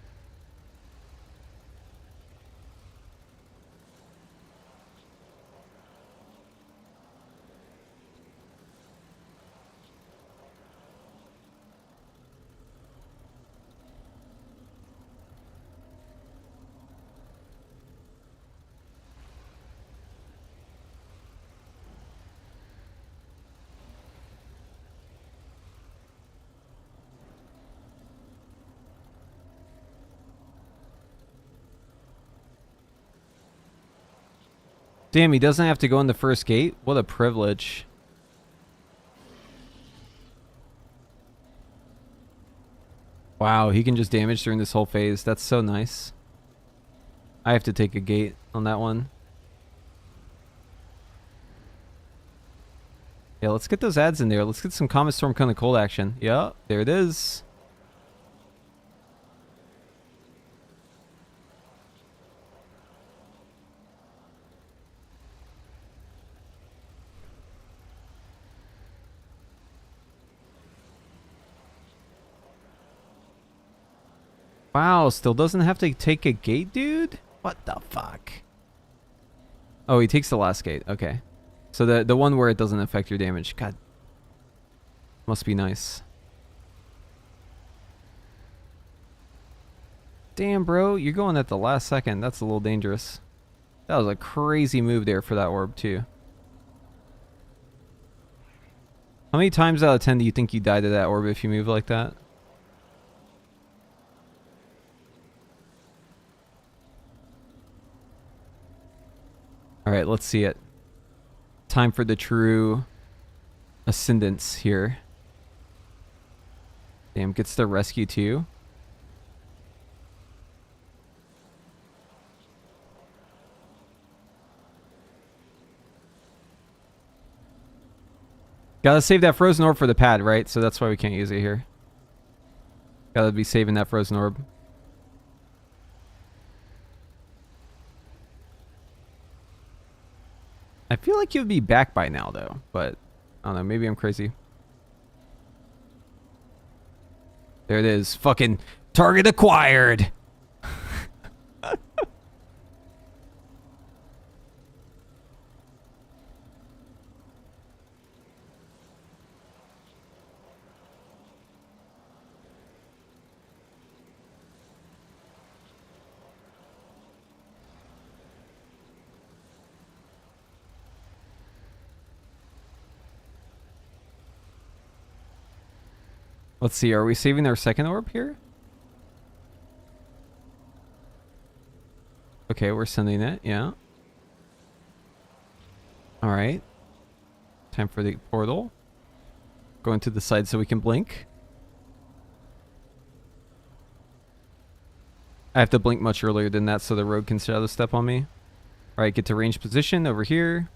S1: Damn, he doesn't have to go in the first gate? What a privilege. Wow, he can just damage during this whole phase. That's so nice. I have to take a gate on that one. Yeah, let's get those ads in there. Let's get some Comet Storm kind of cold action. Yeah, there it is. Wow, still doesn't have to take a gate, dude? What the fuck? Oh, he takes the last gate. Okay. So the one where it doesn't affect your damage. God. Must be nice. Damn, bro, you're going at the last second. That's a little dangerous. That was a crazy move there for that orb, too. How many times out of 10 do you think you die to that orb if you move like that? Alright, let's see it. Time for the true ascendance here. Damn, gets the rescue too. Gotta save that frozen orb for the pad, right? So that's why we can't use it here. Gotta be saving that frozen orb. I feel like you'd be back by now, though. But, I don't know. Maybe I'm crazy. There it is. Fucking target acquired! Let's see, are we saving our second orb here? Okay, we're sending it, yeah. Alright. Time for the portal. Going to the side so we can blink. I have to blink much earlier than that so the rogue can shadow step on me. Alright, get to range position over here.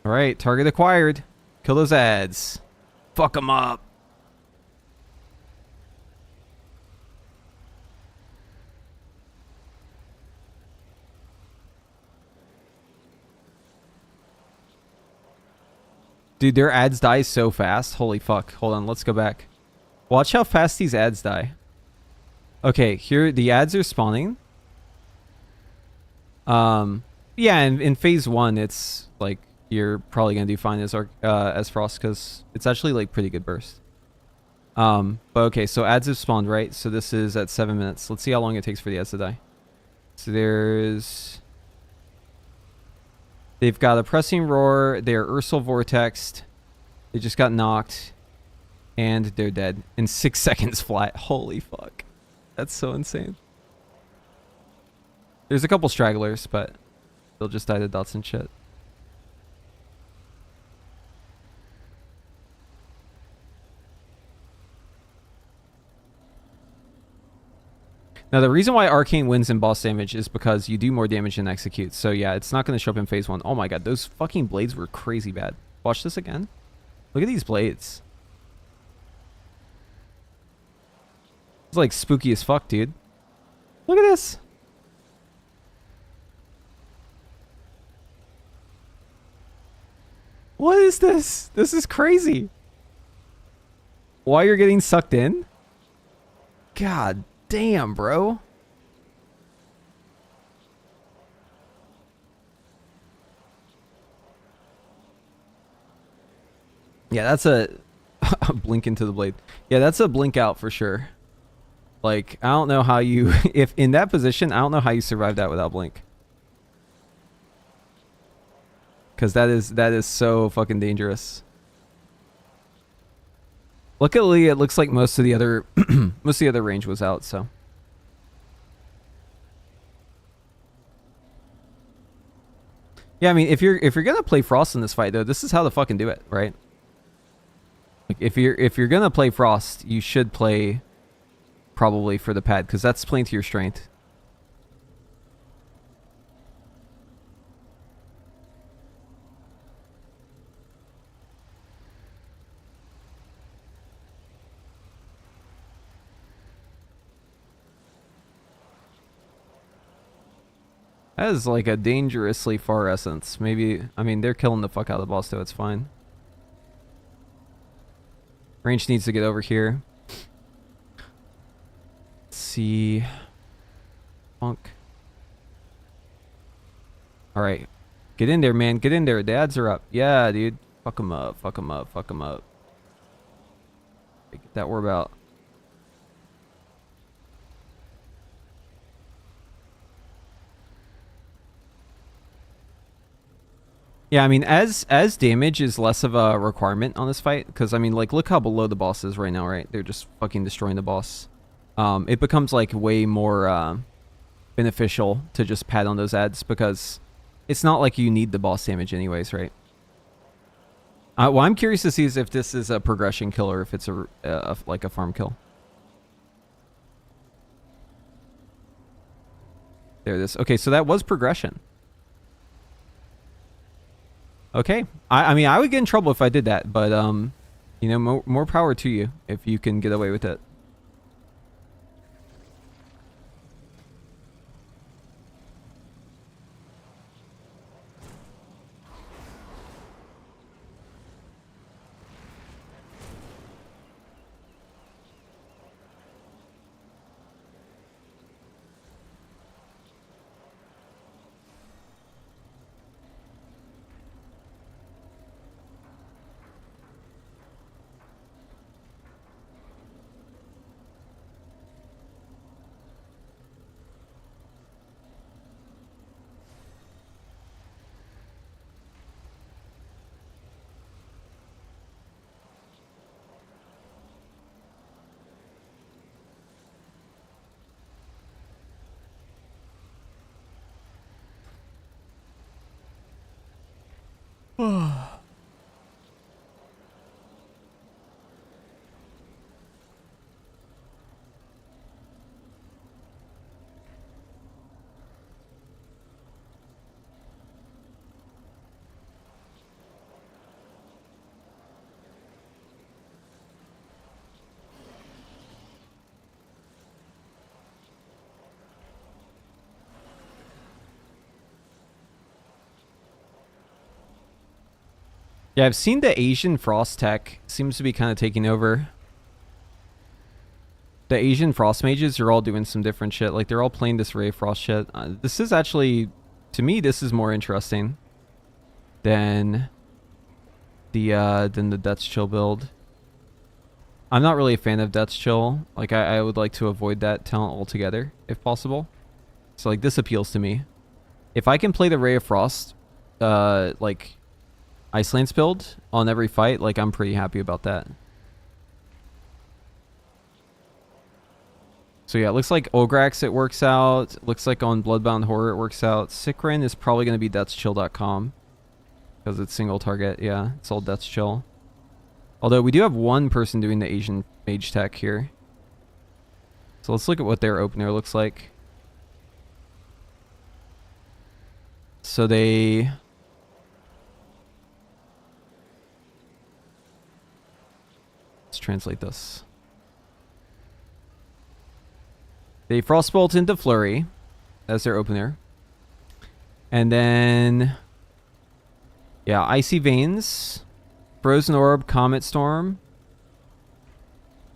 S1: Alright, target acquired. Kill those ads. Fuck them up. Dude, their ads die so fast. Holy fuck. Hold on, let's go back. Watch how fast these ads die. Okay, here the ads are spawning. Yeah, in phase 1, it's like you're probably gonna do fine as Frost because it's actually like pretty good burst. But okay, so ads have spawned, right? So this is at 7 minutes. Let's see how long it takes for the ads to die. So they've got a pressing roar. They're Ursal vortexed. They just got knocked, and they're dead in 6 seconds flat. Holy fuck, that's so insane. There's a couple stragglers, but they'll just die to dots and shit. Now, the reason why Arcane wins in boss damage is because you do more damage than execute. So, yeah, it's not going to show up in phase 1. Oh, my God. Those fucking blades were crazy bad. Watch this again. Look at these blades. It's like spooky as fuck, dude. Look at this. What is this? This is crazy. Why you're getting sucked in? God damn, bro. Yeah, that's a blink into the blade. Yeah, that's a blink out for sure. Like, I don't know how you if in that position, I don't know how you survive that without blink. Cuz that is so fucking dangerous. Luckily, it looks like most of the other range was out, so. Yeah, I mean, if you're gonna play Frost in this fight, though, this is how to fucking do it, right? Like, if you're gonna play Frost, you should play probably for the pad, because that's playing to your strength. That is like a dangerously far essence. Maybe, I mean, they're killing the fuck out of the boss, though. It's fine. Range needs to get over here. Let's see. Funk. All right. Get in there, man. Get in there. The ads are up. Yeah, dude. Fuck them up. Fuck them up. Fuck them up. Get that orb out. Yeah, I mean, as damage is less of a requirement on this fight, because, I mean, like, look how below the boss is right now, right? They're just fucking destroying the boss. It becomes, like, way more beneficial to just pad on those ads, because it's not like you need the boss damage anyways, right? What I'm curious to see is if this is a progression kill or if it's like a farm kill. There it is. Okay, so that was progression. Okay. I mean, I would get in trouble if I did that, but, you know, more power to you if you can get away with it. Yeah, I've seen the Asian Frost tech seems to be kind of taking over. The Asian Frost Mages are all doing some different shit. Like, they're all playing this Ray of Frost shit. This is actually, to me, this is more interesting than the Death's Chill build. I'm not really a fan of Death's Chill. Like, I would like to avoid that talent altogether, if possible. So, like, this appeals to me. If I can play the Ray of Frost, like, Icelance build on every fight, like, I'm pretty happy about that. So yeah, it looks like Ograx it works out. Looks like on Bloodbound Horror it works out. Sikrin is probably going to be deathschill.com because it's single target. Yeah, it's all Death's Chill. Although we do have one person doing the Asian Mage tech here. So let's look at what their opener looks like. So they... Let's translate this. They Frostbolt into Flurry as their opener. And then... Yeah, Icy Veins, Frozen Orb, Comet Storm,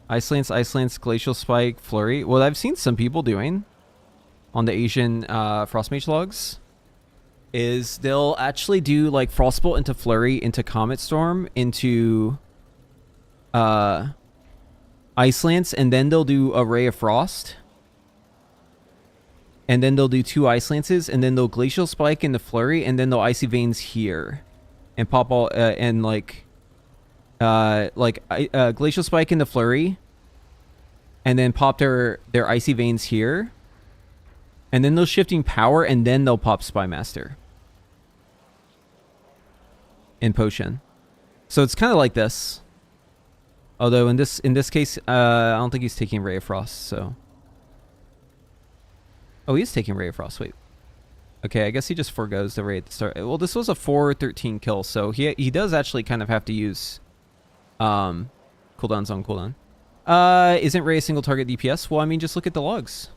S1: Ice-Lance, Glacial Spike, Flurry. What I've seen some people doing on the Asian Frostmage logs is they'll actually do like Frostbolt into Flurry, into Comet Storm, into Ice-Lance, and then they'll do a Ray of Frost. And then they'll do 2 Ice Lances, and then they'll Glacial Spike into Flurry, and then they'll Icy Veins here. And pop all, and like Glacial Spike into Flurry, and then pop their Icy Veins here. And then they'll Shifting Power, and then they'll pop Spymaster. In Potion. So it's kind of like this. Although in this case, I don't think he's taking Ray of Frost, so... Oh, he is taking Ray of Frost. Wait. Okay, I guess he just forgoes the Ray at the start. Well, this was a 4-13 kill, so he does actually kind of have to use cooldowns on cooldown. Isn't Ray a single target DPS? Well, I mean, just look at the logs.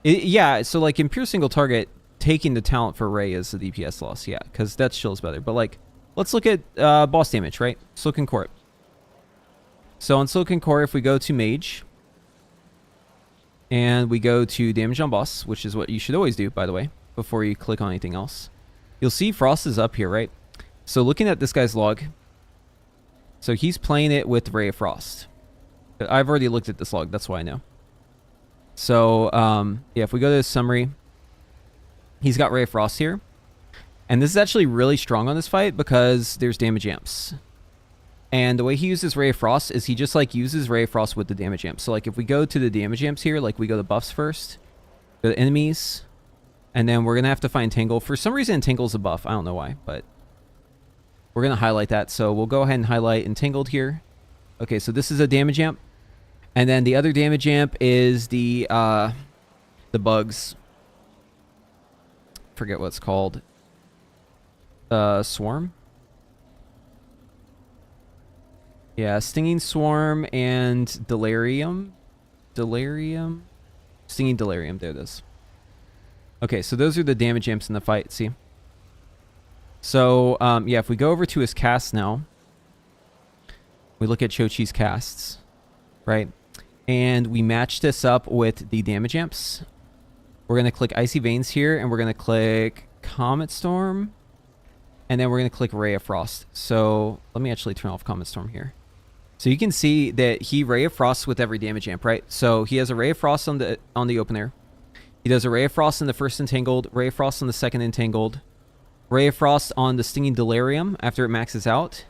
S1: Yeah, so like in pure single target, taking the talent for Ray is the DPS loss. Yeah, because Death's Chill is better. But like, let's look at boss damage, right? Silken Court. So on Silken Court, if we go to Mage... And we go to damage on boss, which is what you should always do, by the way. before you click on anything else. You'll see Frost is up here, right? So looking at this guy's log, so he's playing it with Ray of Frost. I've already looked at this log, that's why I know. So, yeah, if we go to his summary, he's got Ray of Frost here. And this is actually really strong on this fight because there's damage amps. And the way he uses Ray of Frost is he just like uses Ray of Frost with the damage amps. So like if we go to the damage amps here, like we go to buffs first, go to enemies, and then we're going to have to find Tangle. For some reason, Tangle's a buff. I don't know why, but we're going to highlight that. So we'll go ahead and highlight Entangled here. Okay, so this is a damage amp. And then the other damage amp is the bugs. Forget what it's called. Swarm. Yeah, Stinging Swarm and Delirium. Stinging Delirium, there it is. Okay, so those are the damage amps in the fight, see? So, yeah, if we go over to his casts now, we look at Chochi's casts, right? And we match this up with the damage amps. We're going to click Icy Veins here, and we're going to click Comet Storm, and then we're going to click Ray of Frost. So let me actually turn off Comet Storm here. So you can see that he Ray of Frost with every damage amp, right? So he has a Ray of Frost on the opener. He does a Ray of Frost in the first Entangled, Ray of Frost on the second Entangled, Ray of Frost on the Stinging Delirium after it maxes out,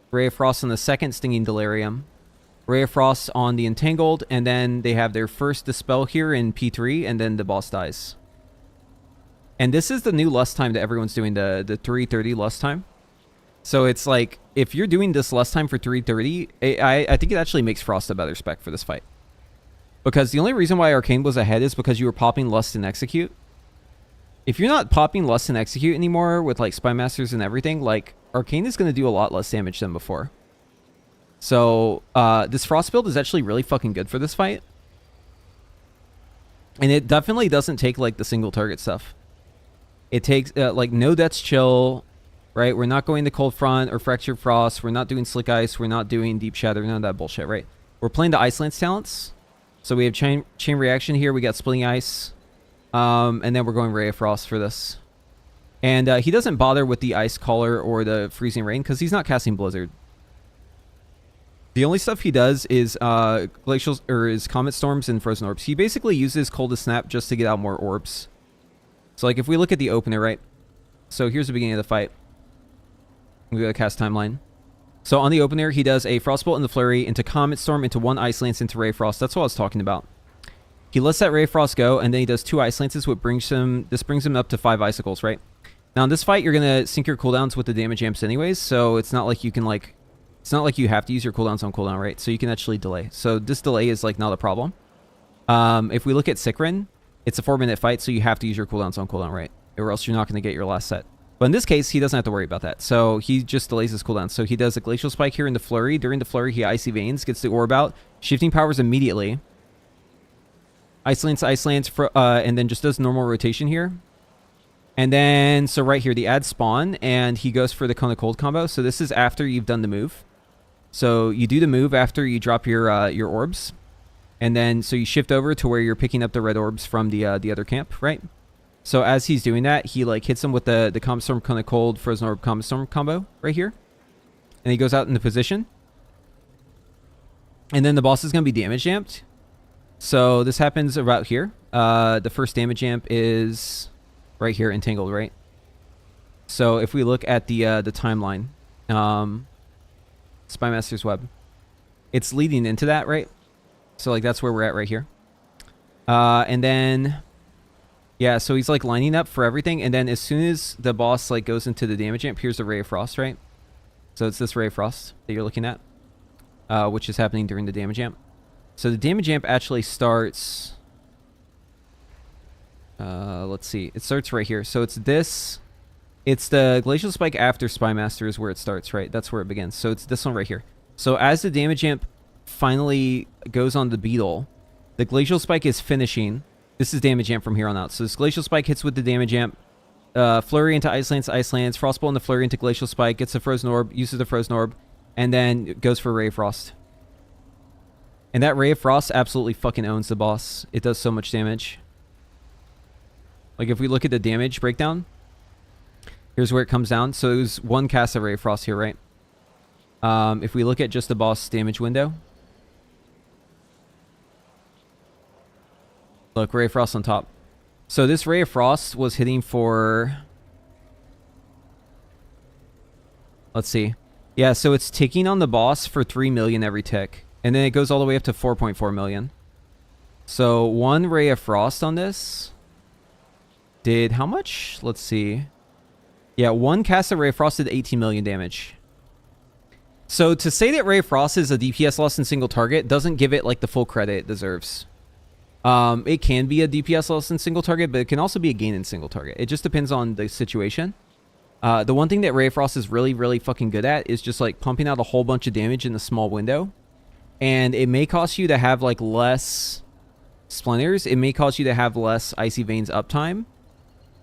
S1: Ray of Frost on the second Stinging Delirium, Ray of Frost on the Entangled, and then they have their first Dispel here in P3, and then the boss dies. And this is the new lust time that everyone's doing, the 330 lust time. So it's like, if you're doing this lust time for 330, I think it actually makes Frost a better spec for this fight. Because the only reason why Arcane was ahead is because you were popping Lust and Execute. If you're not popping Lust and Execute anymore with like Spy Masters and everything, like Arcane is going to do a lot less damage than before. So this Frost build is actually really fucking good for this fight. And it definitely doesn't take like the single target stuff. It takes like no Death's Chill, right? We're not going to Cold Front or Fractured Frost. We're not doing Slick Ice. We're not doing Deep Shatter. None of that bullshit, right? We're playing the Ice Lance talents. So we have chain reaction here. We got Splitting Ice. And then we're going Ray of Frost for this. And he doesn't bother with the Ice Collar or the Freezing Rain because he's not casting Blizzard. The only stuff he does is Glacial or is Comet Storms and Frozen Orbs. He basically uses Coldest Snap just to get out more orbs. So like if we look at the opener, right? So here's the beginning of the fight. We go to cast timeline. So on the opener, he does a Frostbolt into Flurry, into Comet Storm, into one Ice Lance, into Ray of Frost. That's what I was talking about. He lets that Ray of Frost go, and then he does 2 Ice Lances, which brings him up to 5 Icicles, right? Now in this fight, you're gonna sync your cooldowns with the damage amps anyways, so it's not like you can like, it's not like you have to use your cooldowns on cooldown, right? So you can actually delay. So this delay is like not a problem. If we look at Sikrin, it's a 4-minute fight, so you have to use your cooldowns on cooldown, right? Or else you're not gonna get your last set. But in this case, he doesn't have to worry about that. So he just delays his cooldown. So he does a Glacial Spike here in the Flurry. During the Flurry, he Icy Veins, gets the Orb out. Shifting Powers immediately. Ice Lance, and then just does normal rotation here. And then, so right here, the add spawn, and he goes for the Cone of Cold combo. So this is after you've done the move. So you do the move after you drop your orbs. And then, so you shift over to where you're picking up the red orbs from the other camp, right? So as he's doing that, he like hits him with the Comet Storm, Cone of Cold, Frozen Orb, Comet Storm combo right here. And he goes out into position. And then the boss is going to be damage amped. So this happens about here. The first damage amp is right here, Entangled, right? So if we look at the timeline, Spy Master's Web, it's leading into that, right? So like that's where we're at right here. And then... yeah, so he's like lining up for everything, and then as soon as the boss like goes into the damage amp, here's the Ray of Frost, right? So it's this Ray of Frost that you're looking at, which is happening during the damage amp. So the damage amp actually starts, let's see, it starts right here. So it's this, it's the Glacial Spike after Spy Master is where it starts, right? That's where it begins. So it's this one right here. So as the damage amp finally goes on the Beetle, the Glacial Spike is finishing. This is damage amp from here on out. So this Glacial Spike hits with the damage amp. Flurry into Ice Lance, Frostbolt into Flurry into Glacial Spike, gets the Frozen Orb, uses the Frozen Orb, and then goes for Ray of Frost. And that Ray of Frost absolutely fucking owns the boss. It does so much damage. Like if we look at the damage breakdown, here's where it comes down. So it was 1 cast of Ray of Frost here, right? If we look at just the boss damage window, look, Ray of Frost on top. So this Ray of Frost was hitting for, let's see. Yeah, so it's ticking on the boss for 3 million every tick. And then it goes all the way up to 4.4 million. So 1 Ray of Frost on this did how much? Let's see. Yeah, 1 cast of Ray of Frost did 18 million damage. So to say that Ray of Frost is a DPS loss in single target doesn't give it like the full credit it deserves. It can be a DPS loss in single target, but it can also be a gain in single target. It just depends on the situation. The one thing that Ray of Frost is really, really fucking good at is just like pumping out a whole bunch of damage in a small window. And it may cost you to have like less splinters. It may cause you to have less Icy Veins uptime.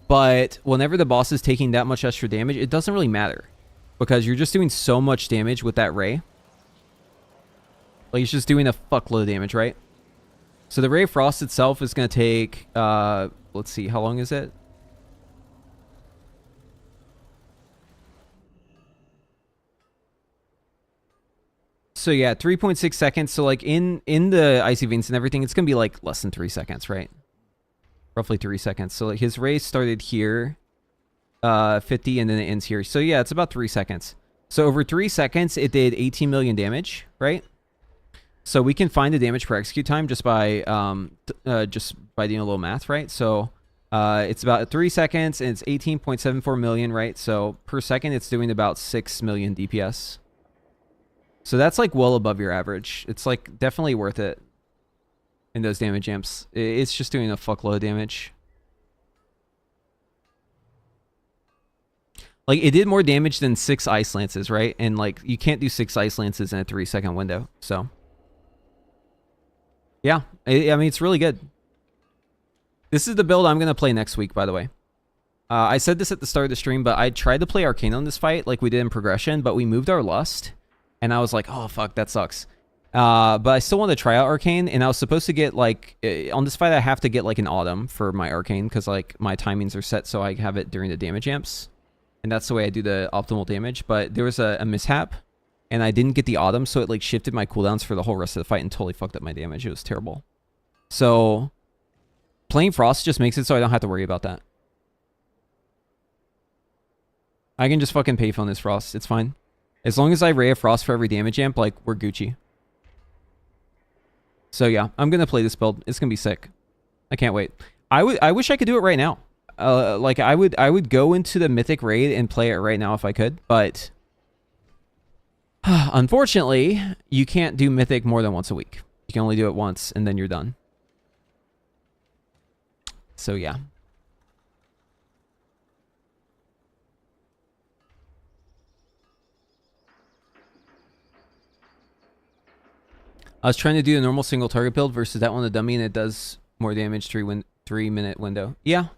S1: But whenever the boss is taking that much extra damage, it doesn't really matter. Because you're just doing so much damage with that Ray. Like it's just doing a fuckload of damage, right? So the Ray of Frost itself is going to take, let's see, how long is it? So yeah, 3.6 seconds. So like in the Icy Veins and everything, it's going to be like less than 3 seconds, right? Roughly 3 seconds. So like his race started here, 50, and then it ends here. So yeah, it's about 3 seconds. So over 3 seconds, it did 18 million damage, right? So we can find the damage per execute time just by doing a little math, right? So it's about 3 seconds, and it's 18.74 million, right? So per second, it's doing about 6 million DPS. So that's like well above your average. It's like definitely worth it in those damage amps. It's just doing a fuckload of damage. Like it did more damage than 6 Ice Lances, right? And like you can't do 6 Ice Lances in a 3 second window. So yeah, I mean, it's really good. This is the build I'm going to play next week, by the way. I said this at the start of the stream, but I tried to play Arcane on this fight like we did in Progression, but we moved our Lust. And I was like, oh, fuck, that sucks. But I still want to try out Arcane, and I was supposed to get, like, on this fight, I have to get, like, an Autumn for my Arcane, because, like, my timings are set so I have it during the damage amps. And that's the way I do the optimal damage. But there was a mishap, and I didn't get the Autumn, so it, like, shifted my cooldowns for the whole rest of the fight and totally fucked up my damage. It was terrible. So, playing Frost just makes it so I don't have to worry about that. I can just fucking payphone this Frost. It's fine. As long as I Ray of Frost for every damage amp, like, we're Gucci. So yeah, I'm going to play this build. It's going to be sick. I can't wait. I wish I could do it right now. Like, I would go into the Mythic raid and play it right now if I could, but unfortunately, you can't do Mythic more than once a week. You can only do it once, and then you're done. So yeah. I was trying to do a normal single target build versus that one, the dummy, and it does more damage 3-minute window. Yeah.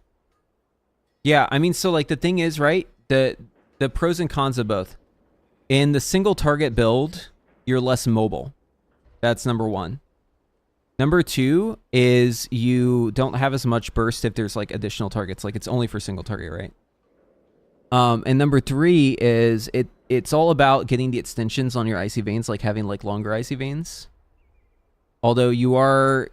S1: Yeah, I mean, so like the thing is, right? The pros and cons of both. In the single target build, you're less mobile. That's number 1. Number 2 is you don't have as much burst if there's like additional targets. Like it's only for single target, right? And number 3 is it's all about getting the extensions on your Icy Veins, like having like longer Icy Veins. Although you are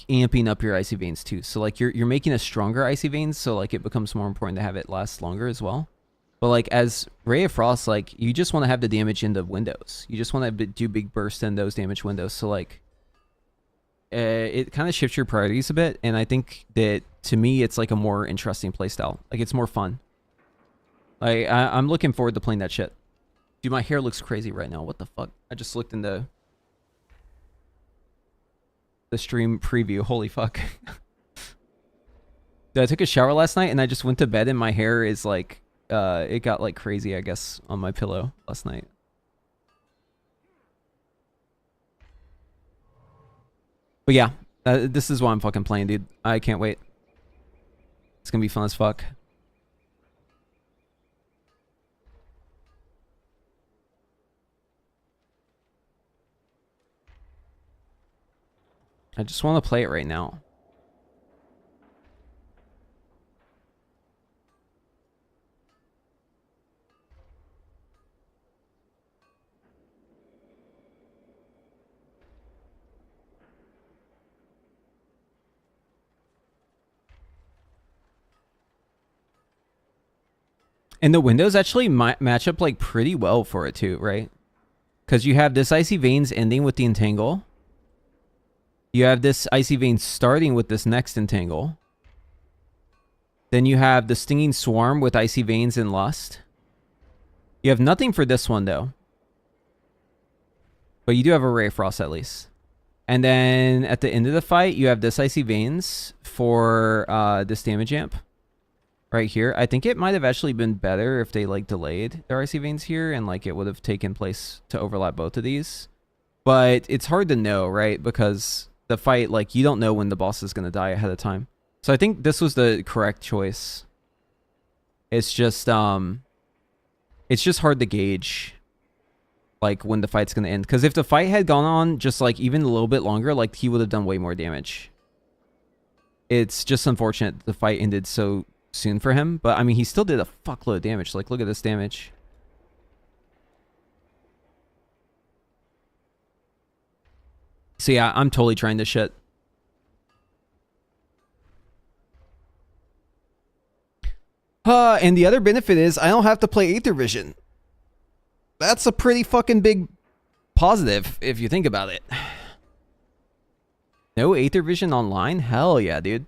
S1: amping up your Icy Veins too. So like you're making a stronger Icy Veins, so like it becomes more important to have it last longer as well. But like as Ray of Frost, like you just want to have the damage in the windows. You just want to do big bursts in those damage windows. So like it kind of shifts your priorities a bit. And I think that to me, it's like a more interesting playstyle. Like it's more fun. Like I'm looking forward to playing that shit. Dude, my hair looks crazy right now. What the fuck? I just looked in the stream preview. Holy fuck. Dude, I took a shower last night and I just went to bed and my hair is like, it got like crazy, I guess, on my pillow last night. But yeah, this is why I'm fucking playing, dude. I can't wait. It's gonna be fun as fuck. I just want to play it right now. And the windows actually match up like pretty well for it too, right? Because you have this Icy Veins ending with the Entangle. You have this Icy Veins starting with this next Entangle. Then you have the Stinging Swarm with Icy Veins and Lust. You have nothing for this one though. But you do have a Ray of Frost at least. And then at the end of the fight, you have this Icy Veins for this damage amp. Right here. I think it might have actually been better if they like delayed their Icy Veins here and like it would have taken place to overlap both of these. But it's hard to know, right? Because the fight, like you don't know when the boss is going to die ahead of time. So I think this was the correct choice. It's just hard to gauge like when the fight's going to end. Because if the fight had gone on just like even a little bit longer, like he would have done way more damage. It's just unfortunate the fight ended so soon for him, but I mean he still did a fuckload of damage. Like look at this damage. So yeah, I'm totally trying this shit. And the other benefit is I don't have to play Aether Vision. That's a pretty fucking big positive if you think about it. No Aether Vision online? Hell yeah, dude.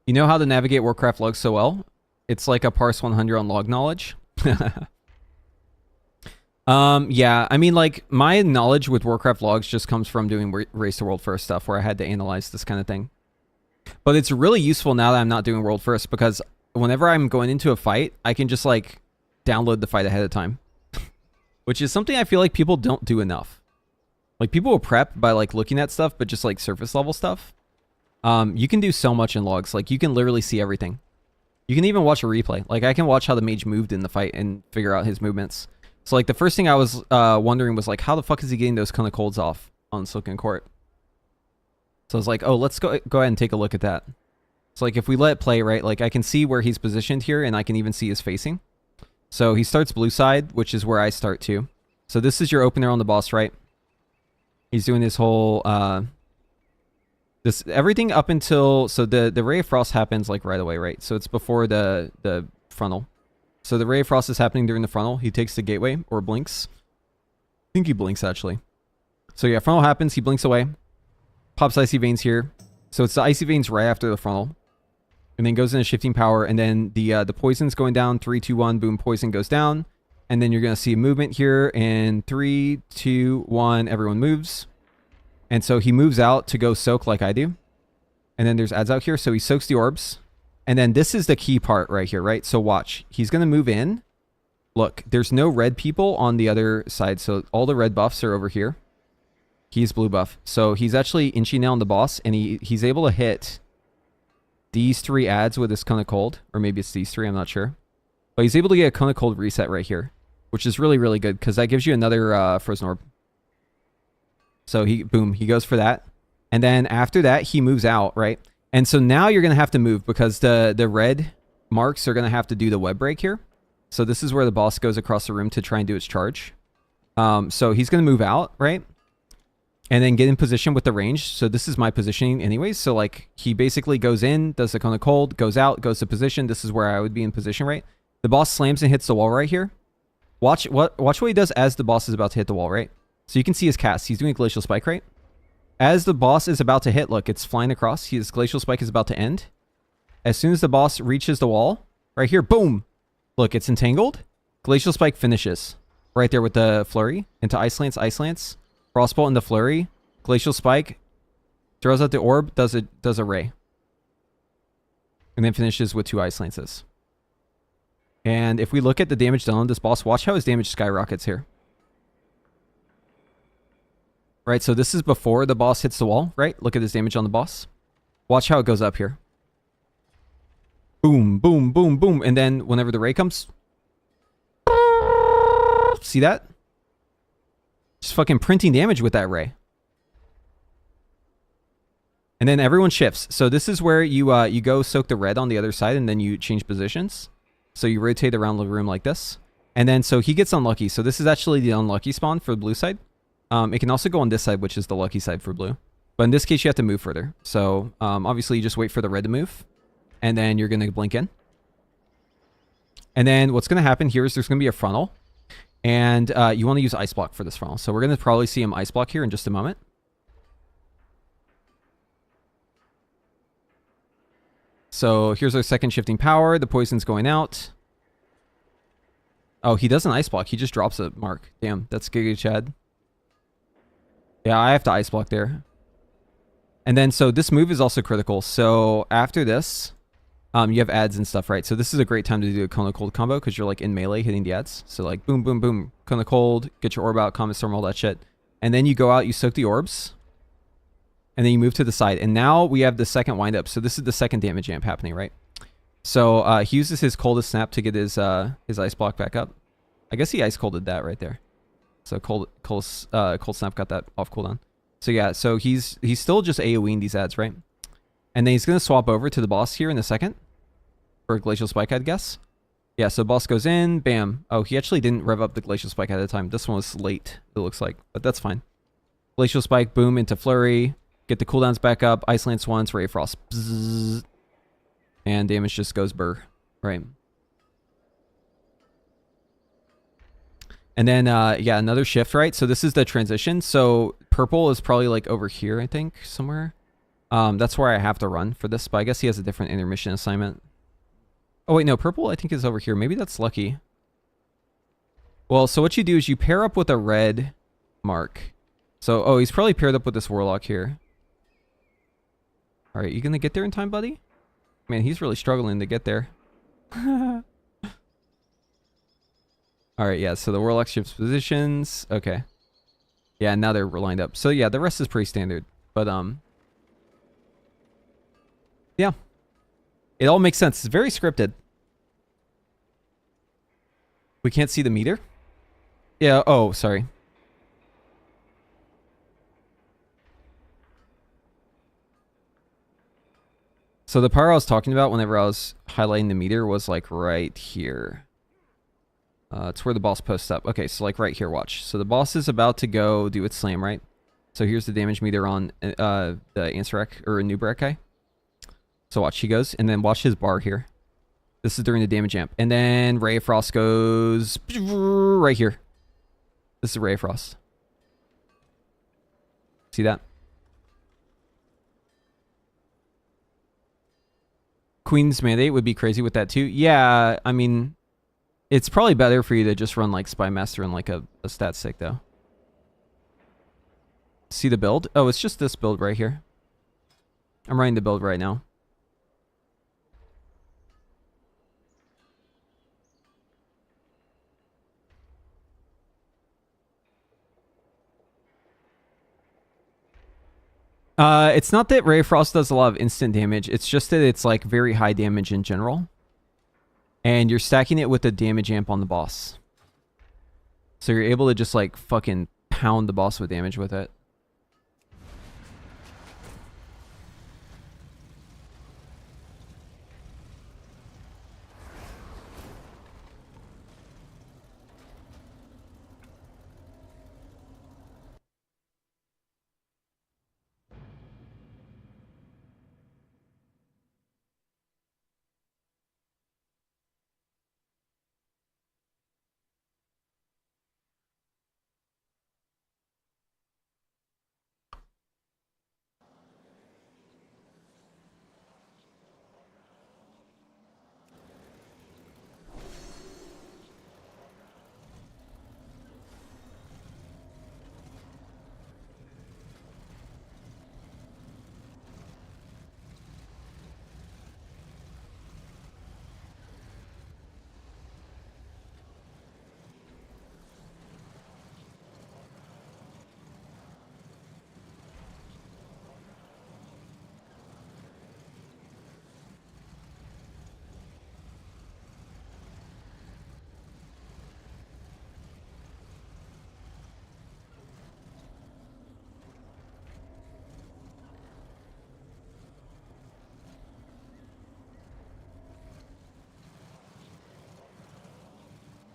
S1: You know how to navigate Warcraft logs so well? It's like a parse 100 on log knowledge. Yeah, I mean, like, my knowledge with Warcraft logs just comes from doing Race to World First stuff where I had to analyze this kind of thing. But it's really useful now that I'm not doing World First because whenever I'm going into a fight, I can just, like, download the fight ahead of time. Which is something I feel like people don't do enough. Like, people will prep by, like, looking at stuff, but just, like, surface level stuff. You can do so much in logs. Like, you can literally see everything. You can even watch a replay. Like, I can watch how the mage moved in the fight and figure out his movements. So, like, the first thing I was wondering was, like, how the fuck is he getting those kind of colds off on Silken Court? So I was like, oh, let's go ahead and take a look at that. So, like, if we let it play, right, like, I can see where he's positioned here, and I can even see his facing. So he starts blue side, which is where I start, too. So this is your opener on the boss, right? He's doing his whole... everything up until... So the Ray of Frost happens, like, right away, right? So it's before the frontal. So the Ray of Frost is happening during the frontal. He takes the gateway, or blinks. I think he blinks, actually. So yeah, frontal happens. He blinks away. Pops Icy Veins here. So it's the Icy Veins right after the frontal. And then goes into Shifting Power. And then the poison's going down. 3, 2, 1. Boom, poison goes down. And then you're going to see a movement here. And 3, 2, 1. Everyone moves. And so he moves out to go soak like I do. And then there's ads out here. So he soaks the orbs. And then this is the key part right here, right? So watch. He's going to move in. Look, there's no red people on the other side. So all the red buffs are over here. He's blue buff. So he's actually inching down the boss. And he's able to hit these 3 ads with his Cone of Cold. Or maybe it's these 3. I'm not sure. But he's able to get a Cone of Cold reset right here. Which is really, really good. Because that gives you another Frozen Orb. So he goes for that. And then after that, he moves out, right? And so now you're going to have to move because the red marks are going to have to do the web break here. So this is where the boss goes across the room to try and do its charge. So he's going to move out, right? And then get in position with the range. So this is my positioning anyways. So like he basically goes in, does the Cone of Cold, goes out, goes to position. This is where I would be in position, right? The boss slams and hits the wall right here. Watch what he does as the boss is about to hit the wall, right? So you can see his cast. He's doing a Glacial Spike, right? As the boss is about to hit, look, it's flying across. His Glacial Spike is about to end. As soon as the boss reaches the wall, right here, boom! Look, it's entangled. Glacial Spike finishes. Right there with the Flurry. Into Ice Lance, Ice Lance. Frostbolt into Flurry. Glacial Spike. Throws out the orb, does a Ray. And then finishes with 2 Ice Lances. And if we look at the damage done on this boss, watch how his damage skyrockets here. Right, so this is before the boss hits the wall, right? Look at his damage on the boss. Watch how it goes up here. Boom, boom, boom, boom. And then whenever the Ray comes... See that? Just fucking printing damage with that Ray. And then everyone shifts. So this is where you go soak the red on the other side and then you change positions. So you rotate around the room like this. And then so he gets unlucky. So this is actually the unlucky spawn for the blue side. It can also go on this side, which is the lucky side for blue. But in this case, you have to move further. So obviously, you just wait for the red to move. And then you're going to blink in. And then what's going to happen here is there's going to be a frontal. And you want to use Ice Block for this frontal. So we're going to probably see him Ice Block here in just a moment. So here's our second shifting power. The poison's going out. Oh, he doesn't Ice Block. He just drops a mark. Damn, that's Giga Chad. Yeah, I have to Ice Block there. And then, so this move is also critical. So after this, you have ads and stuff, right? So this is a great time to do a Cone of Cold combo because you're like in melee hitting the ads. So like boom, boom, boom, Cone of Cold, get your orb out, Comet Storm, all that shit. And then you go out, you soak the orbs. And then you move to the side. And now we have the second windup. So this is the second damage amp happening, right? So he uses his Coldest Snap to get his Ice Block back up. I guess he Ice Colded that right there. So Cold Snap got that off cooldown. So yeah, so he's still just AoEing these ads, right? And then he's going to swap over to the boss here in a second. For Glacial Spike, I'd guess. Yeah, so boss goes in, bam. Oh, he actually didn't rev up the Glacial Spike at the time. This one was late, it looks like. But that's fine. Glacial Spike, boom, into Flurry. Get the cooldowns back up. Ice Lance once, Ray of Frost. Bzzz, and damage just goes burr. Right. And then, yeah, another shift, right? So this is the transition. So purple is probably like over here, I think, somewhere. That's where I have to run for this. But I guess he has a different intermission assignment. Oh, wait, no. Purple, I think, is over here. Maybe that's lucky. Well, so what you do is you pair up with a red mark. So, oh, he's probably paired up with this Warlock here. All right, you gonna get there in time, buddy? Man, he's really struggling to get there. All right, yeah, so the Warlock shifts positions. Okay. Yeah, now they're lined up. So yeah, the rest is pretty standard. But yeah. It all makes sense. It's very scripted. We can't see the meter? Yeah, oh, sorry. So the power I was talking about whenever I was highlighting the meter was like right here. It's where the boss posts up. Okay, so like right here, watch. So the boss is about to go do its slam, right? So here's the damage meter on the Ansarek or Nubarak guy. So watch, he goes, and then watch his bar here. This is during the damage amp. And then Ray of Frost goes right here. This is Ray of Frost. See that? Queen's Mandate would be crazy with that too. Yeah, I mean, it's probably better for you to just run like Spy Master and like a stat stick though. See the build? Oh, it's just this build right here. I'm running the build right now. It's not that Ray of Frost does a lot of instant damage. It's just that it's like very high damage in general. And you're stacking it with the damage amp on the boss. So you're able to just like fucking pound the boss with damage with it.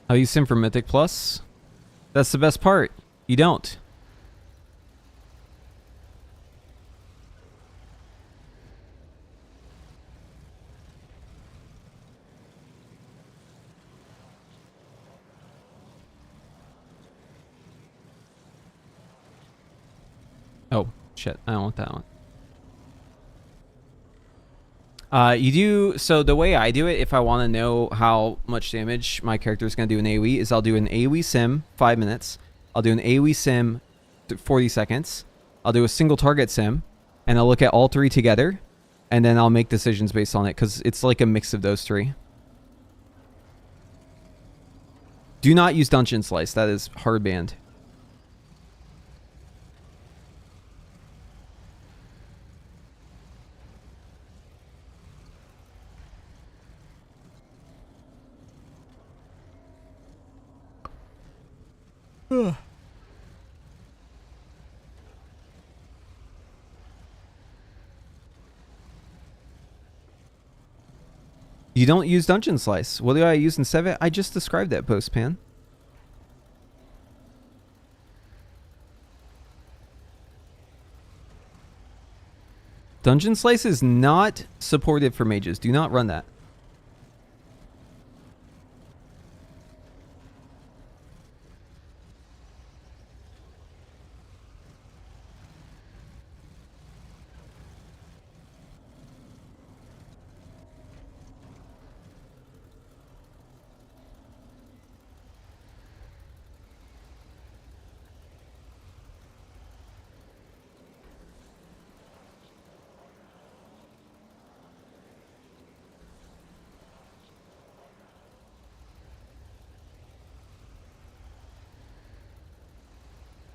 S1: How you sim for Mythic Plus? That's the best part. You don't. shit. I don't want that one. You do, so the way I do it, if I want to know how much damage my character is going to do in AoE, is I'll do an AoE sim 5 minutes. I'll do an AoE sim 40 seconds. I'll do a single target sim, and I'll look at all three together, and then I'll make decisions based on it, because it's like a mix of those three. Do not use Dungeon Slice. That is hard banned. You don't use Dungeon Slice. What do I use instead of it? I just described that, Postpan. Dungeon Slice is not supported for mages. Do not run that.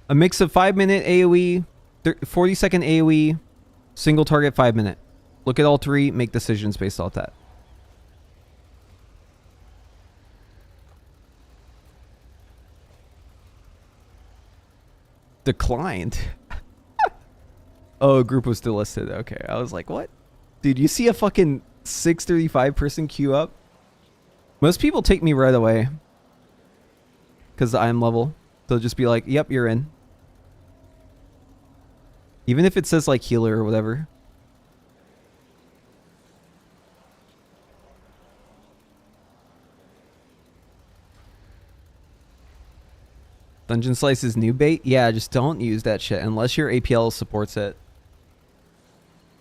S1: A mix of 5-minute AoE, 40-second AoE, single target 5-minute. Look at all three, make decisions based off that. Declined. Oh, group was delisted. Okay, I was like, what? Dude, you see a fucking 635 person queue up? Most people take me right away. Because I'm level. They'll just be like, yep, you're in. Even if it says like healer or whatever. Dungeon Slice is new bait? Yeah, just don't use that shit unless your APL supports it.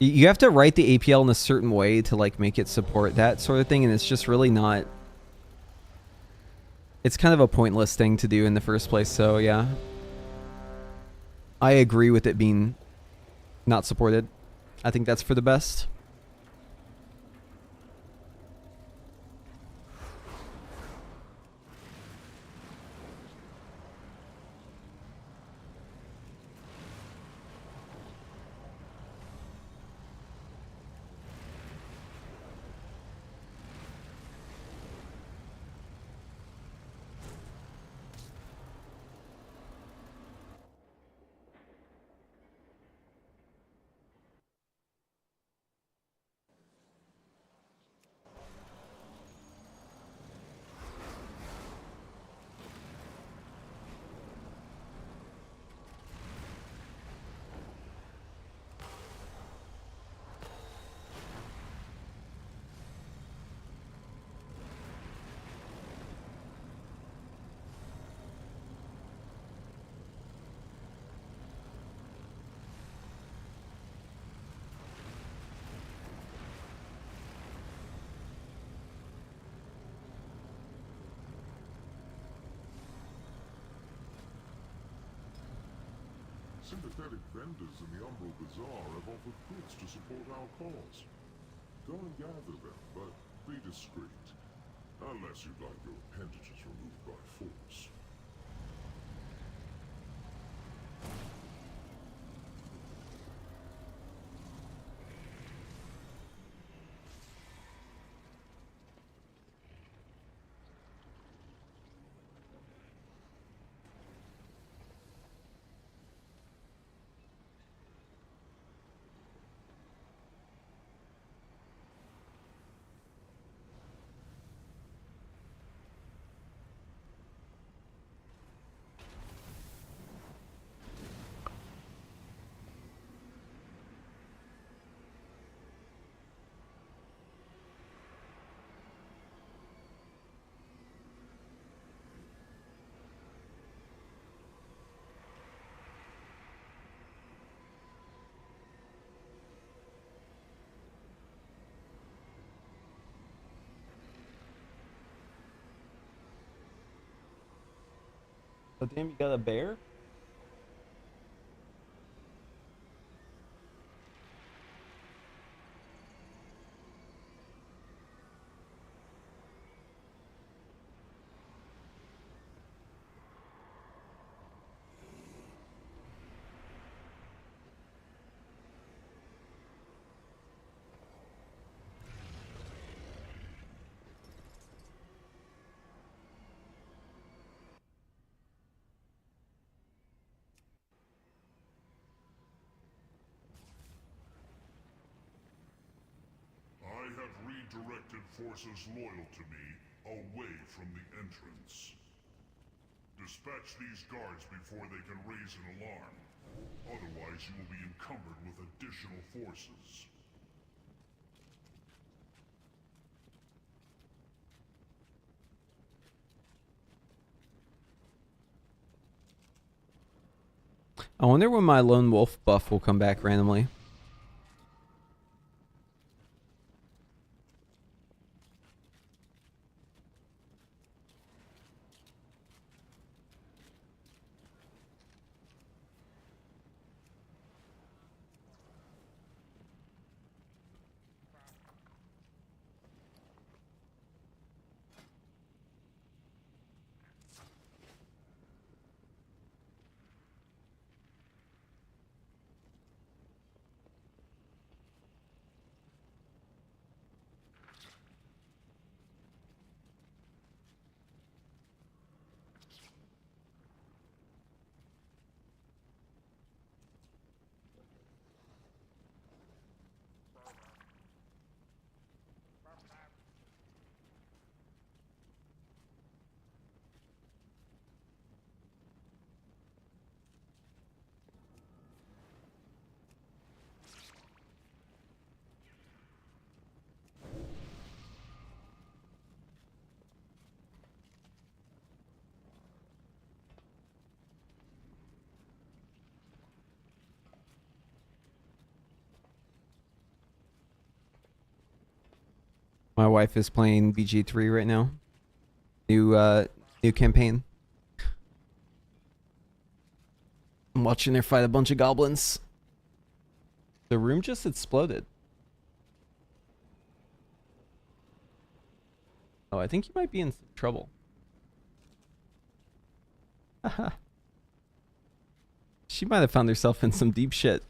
S1: You have to write the APL in a certain way to like make it support that sort of thing, and it's just really not... It's kind of a pointless thing to do in the first place, so yeah. I agree with it being not supported. I think that's for the best.
S4: Sympathetic vendors in the Umbral Bazaar have offered goods to support our cause. Go and gather them, but be discreet. Unless you'd like your appendages removed by force.
S1: Oh damn, you got a bear?
S4: I have redirected forces loyal to me away from the entrance. Dispatch these guards before they can raise an alarm. Otherwise, you will be encumbered with additional forces.
S1: I wonder when my lone wolf buff will come back randomly. My wife is playing BG3 right now. New campaign. I'm watching her fight a bunch of goblins. The room just exploded. Oh, I think you might be in some trouble. Haha. She might have found herself in some deep shit.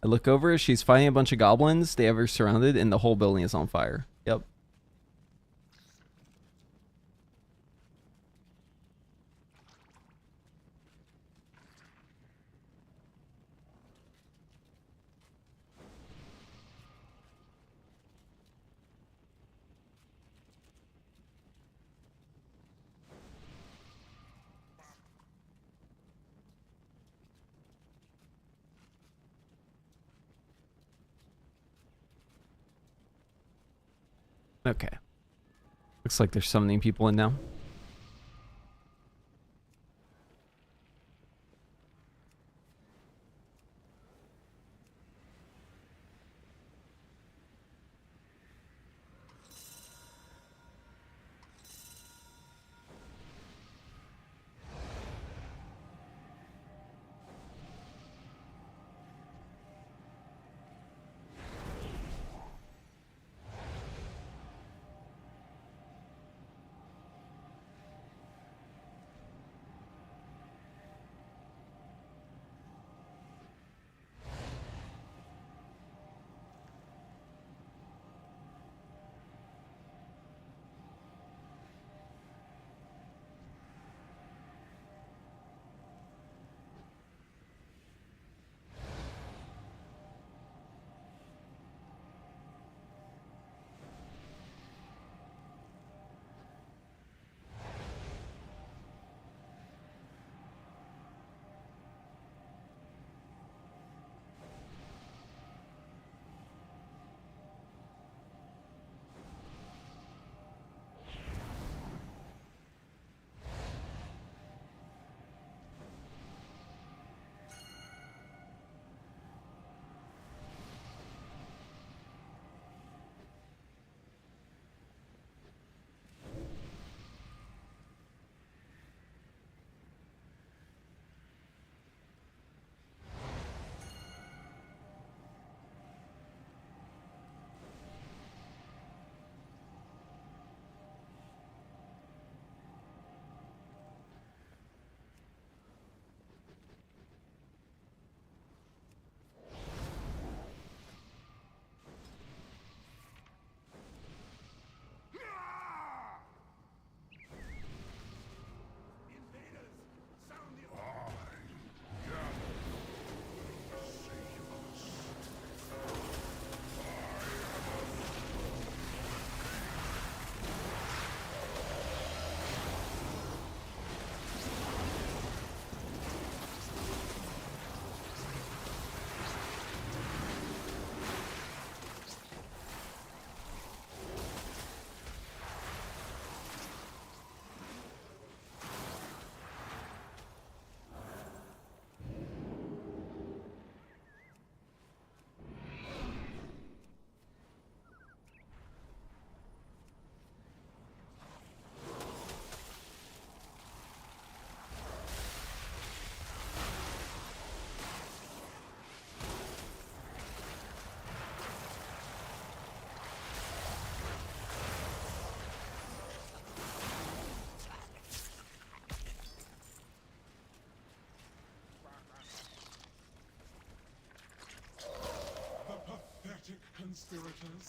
S1: I look over, she's fighting a bunch of goblins. They have her surrounded, and the whole building is on fire. Yep. Okay. Looks like there's summoning people in now.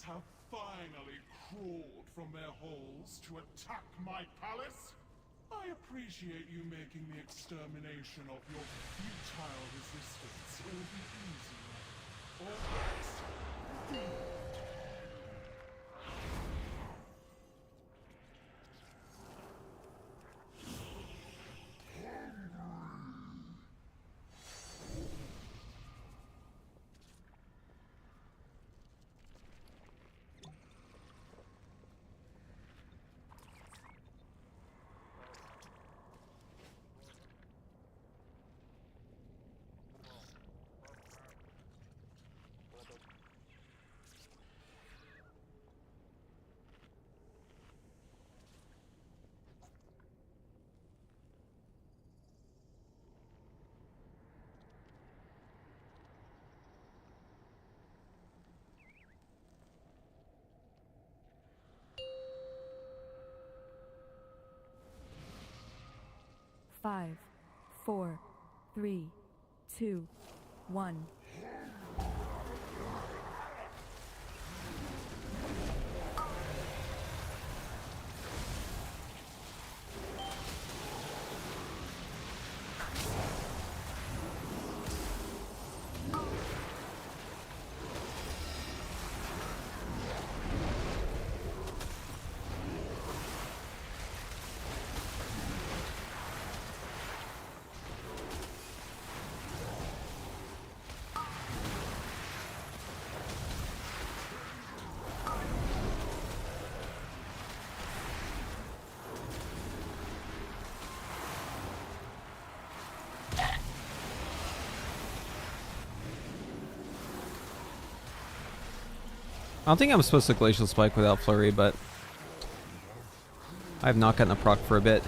S4: have finally crawled from their holes to attack my palace? I appreciate you making the extermination of your futile resistance all the easier. Or else,
S2: Five, 4, 3, 2, 1.
S1: I don't think I'm supposed to Glacial Spike without Flurry, but I have not gotten a proc for a bit.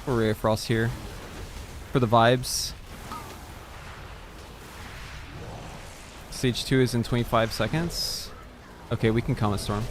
S1: We're Ray of Frost here for the vibes. Stage 2 is in 25 seconds. Okay, we can Comet Storm.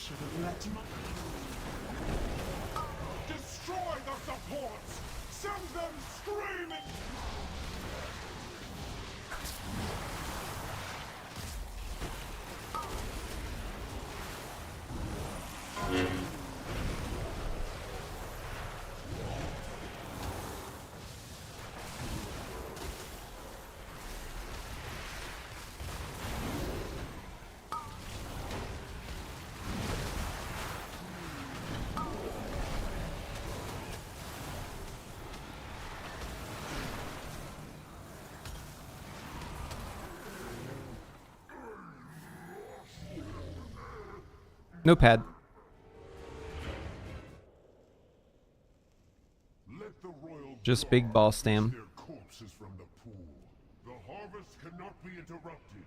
S4: should have let my... Destroy the supports! Send them screaming!
S1: No pad.
S4: Let the royal
S1: Just big ball stam.
S4: their corpses from the pool. The harvest cannot be interrupted.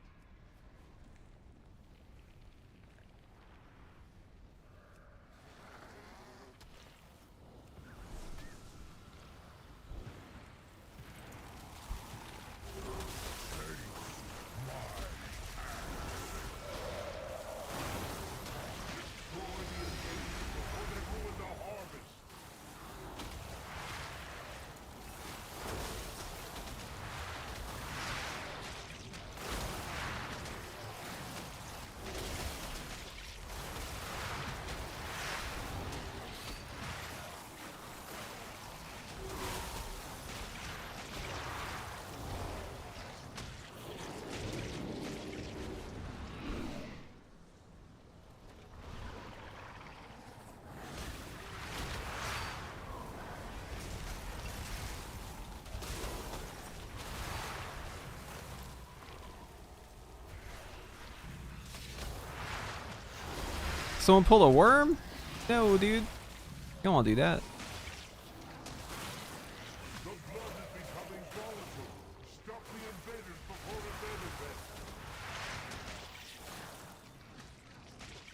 S1: Someone pulled a worm? No, dude. You don't want to do that.
S4: The blood is becoming volatile. Stop the invaders before it manifests.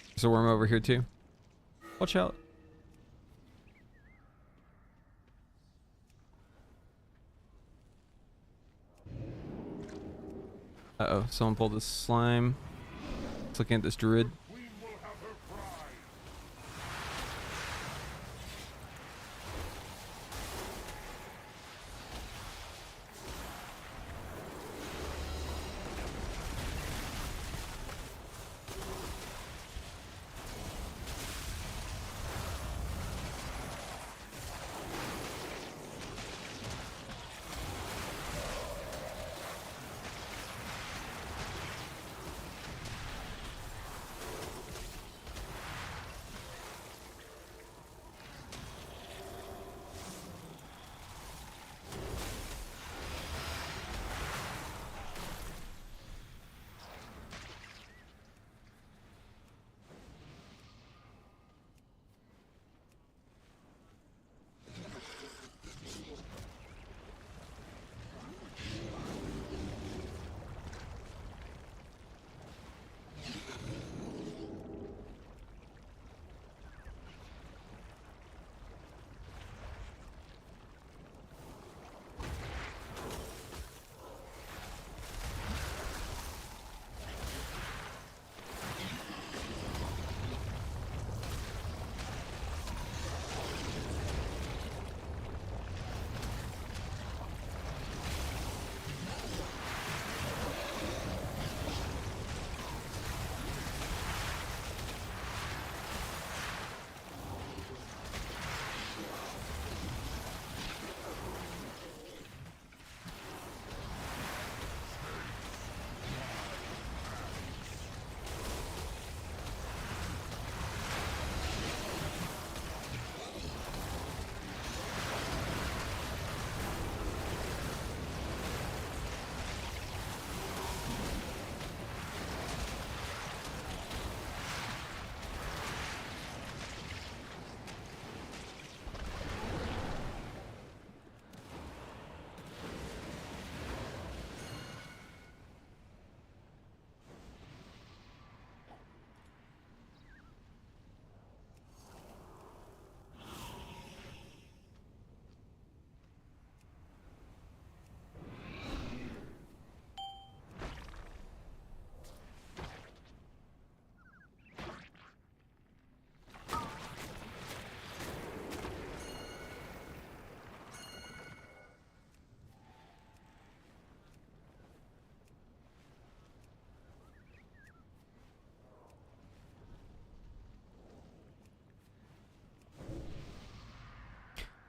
S1: There's a worm over here too. Watch out. Uh-oh, someone pulled a slime. Let's look at this druid.
S4: Queen will have her prize.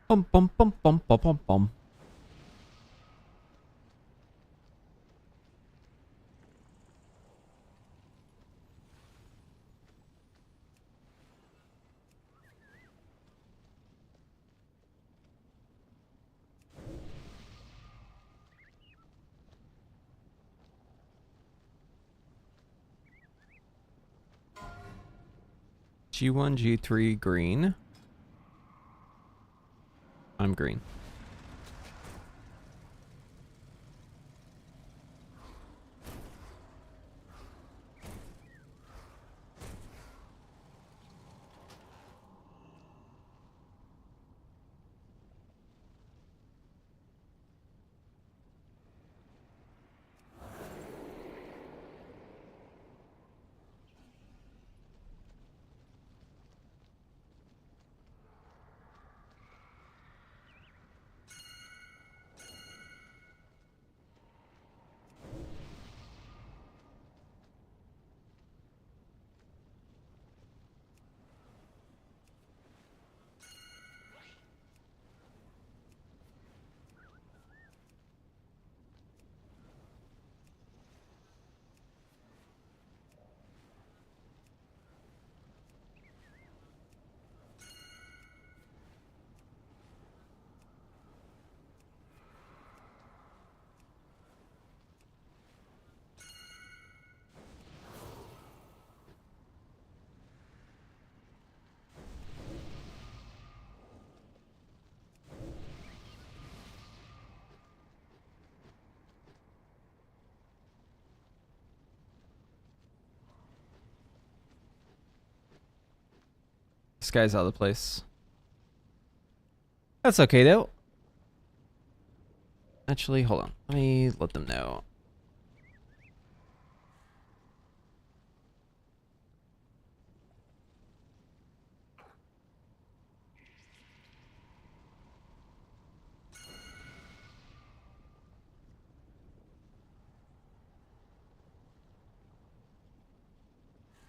S1: Bum bum bum bum bum bum bum. G1, G3, green. I'm green. This guy's out of place. That's okay though. Actually, hold on. Let me let them know.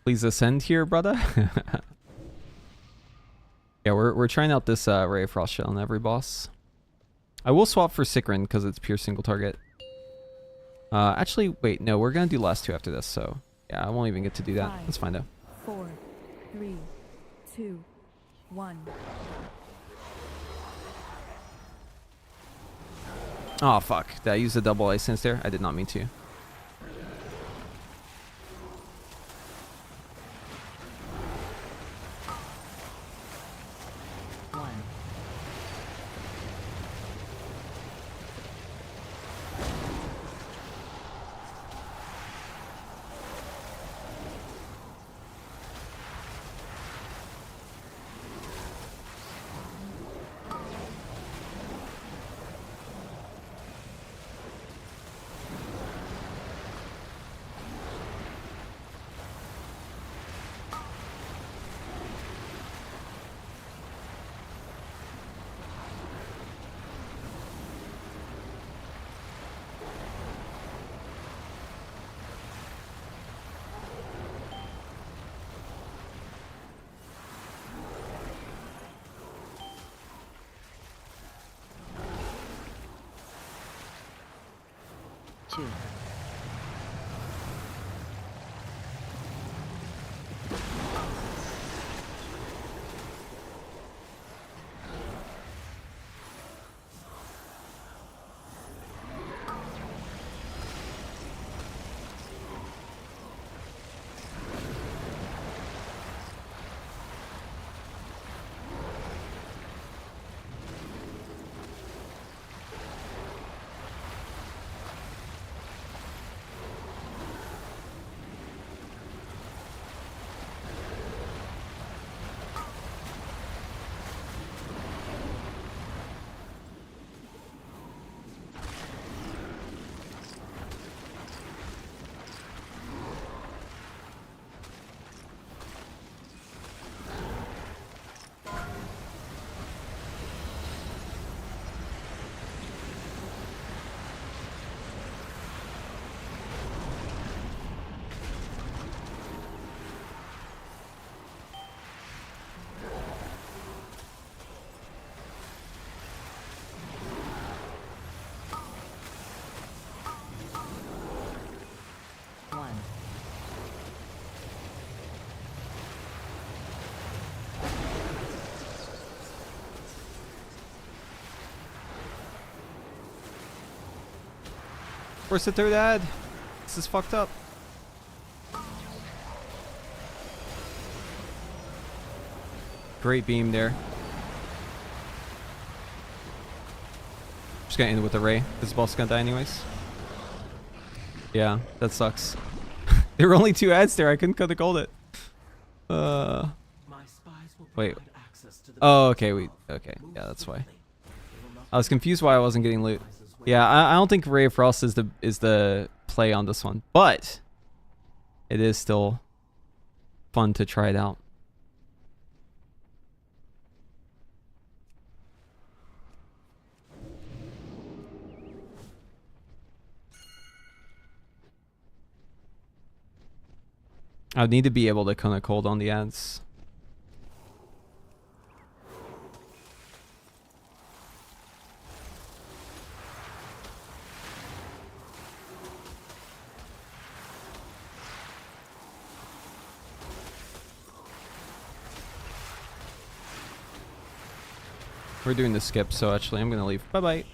S1: Please ascend here, brother. Yeah, we're trying out this Ray of Frost shell on every boss. I will swap for Sikrin because it's pure single target. Actually, wait, no, we're gonna do last two after this, so yeah, I won't even get to do that. That's fine though.
S2: 4, 3, 2, 1.
S1: Oh fuck! Did I use the double ice sense there? I did not mean to. Where's the third ad? This is fucked up. Great beam there. Just gonna end with a ray. This boss is gonna die anyways. Yeah, that sucks. There were only 2 ads there. I couldn't cut the gold it. Wait. Oh, okay. Okay. Yeah, that's why. I was confused why I wasn't getting loot. Yeah, I don't think Ray of Frost is the play on this one, but it is still fun to try it out. I would need to be able to kind of cold on the ads. We're doing the skip, so actually I'm gonna leave. Bye-bye.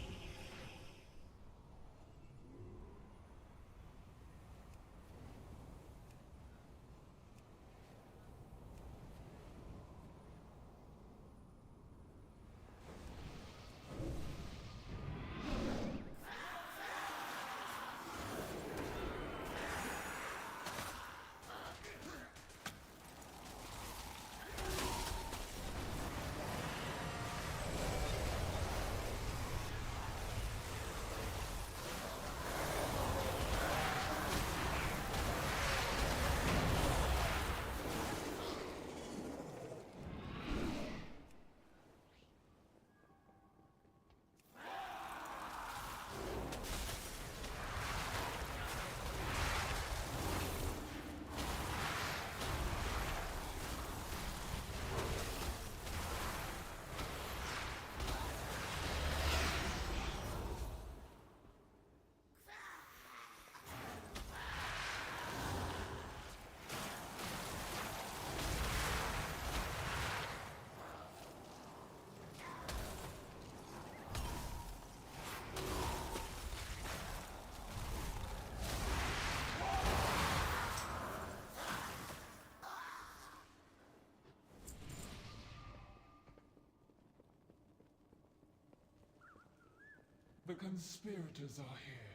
S7: conspirators are here.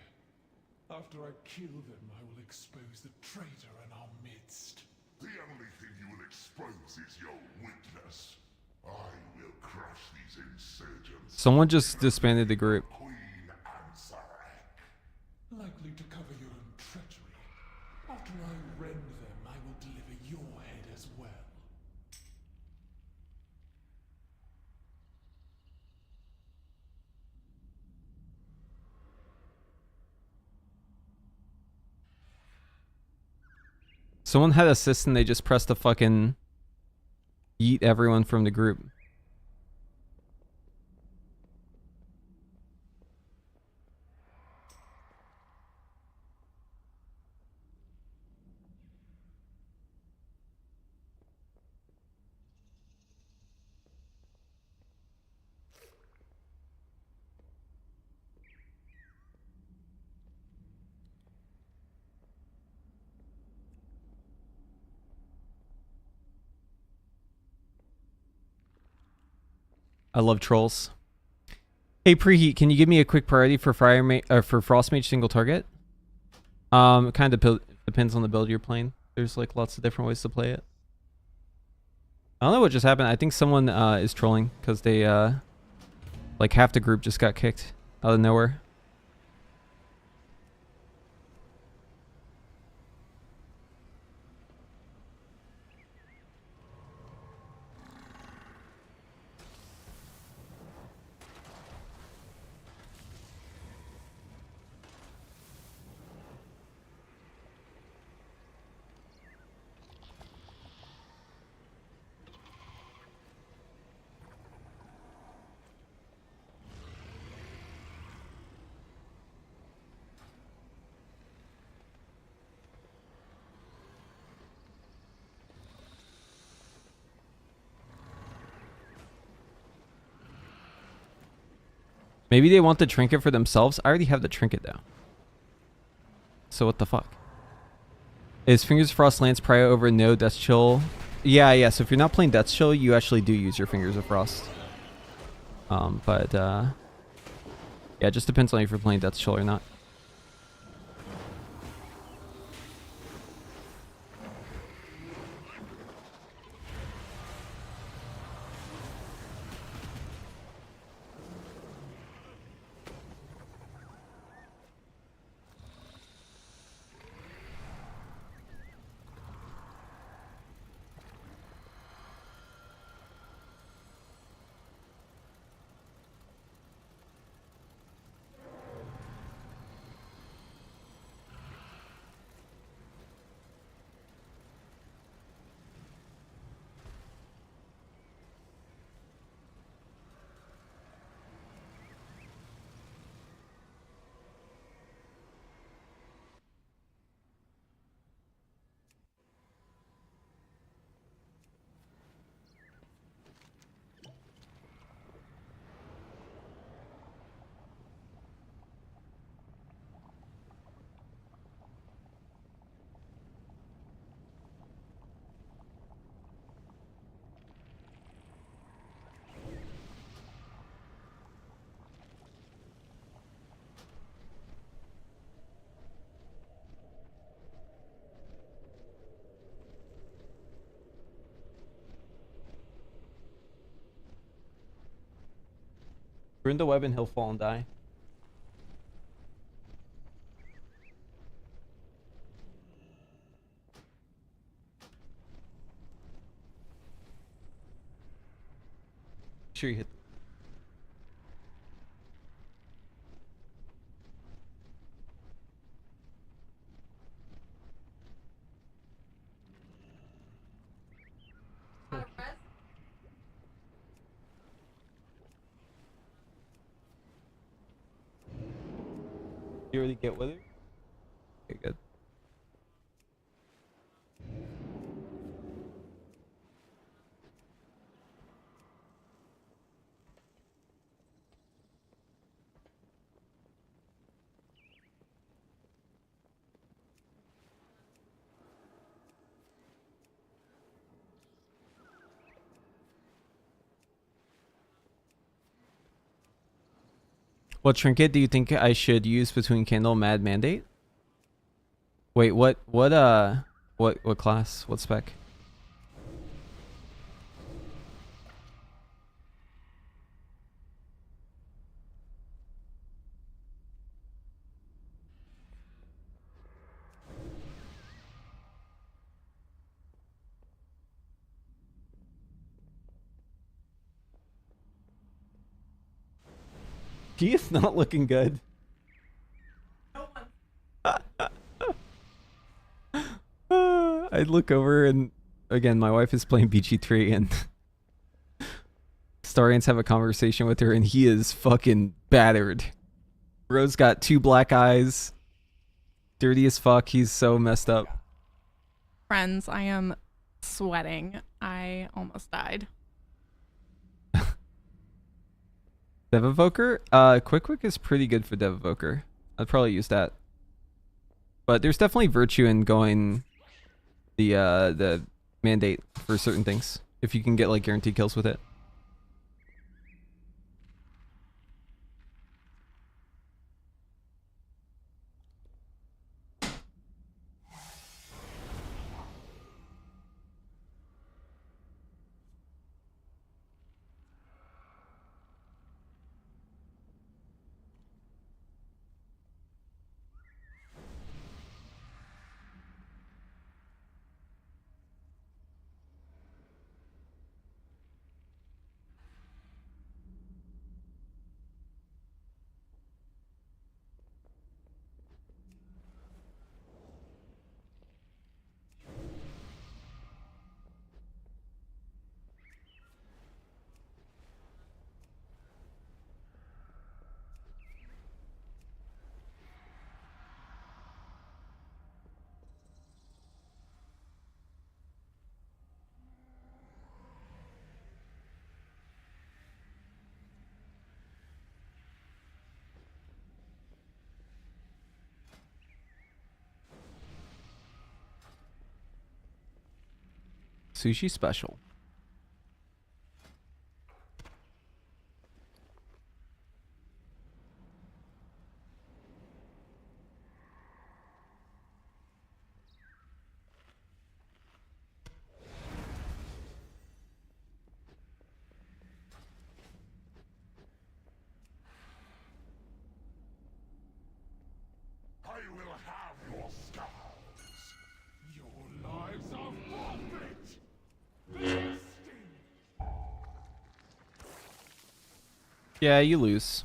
S7: After I kill them, I will expose the traitor in our midst.
S4: The only thing you will expose is your weakness. I will crush these insurgents.
S1: Someone just disbanded the group.
S4: Queen Ansarek.
S7: Likely to cover your own treachery. After I rend them, I will deliver your head as well.
S1: Someone had assist and they just pressed the fucking yeet everyone from the group. I love trolls. Hey Preheat, can you give me a quick priority for for Frost Mage single target? It kind of depends on the build you're playing. There's like lots of different ways to play it. I don't know what just happened. I think someone is trolling because they like half the group just got kicked out of nowhere. Maybe they want the trinket for themselves. I already have the trinket though. So what the fuck? Is Fingers of Frost Lance prio over no Death Chill? Yeah. So if you're not playing Death Chill, you actually do use your Fingers of Frost. Yeah, it just depends on if you're playing Death Chill or not. Ruin the web and he'll fall and die. Sure you hit. You already get with it? Okay, good. What trinket do you think I should use between Candle, Mad, Mandate? Wait, what class? What spec? He is not looking good. I look over and again, my wife is playing BG3 and Starians have a conversation with her and he is fucking battered. Bro's got 2 black eyes. Dirty as fuck. He's so messed up.
S8: Friends, I am sweating. I almost died.
S1: Dev Evoker? Quick is pretty good for Dev Evoker. I'd probably use that. But there's definitely virtue in going the mandate for certain things. If you can get like guaranteed kills with it. Sushi special.
S4: I will have your scars. Your lives are forfeit. Thirsty.
S1: Yeah, you lose.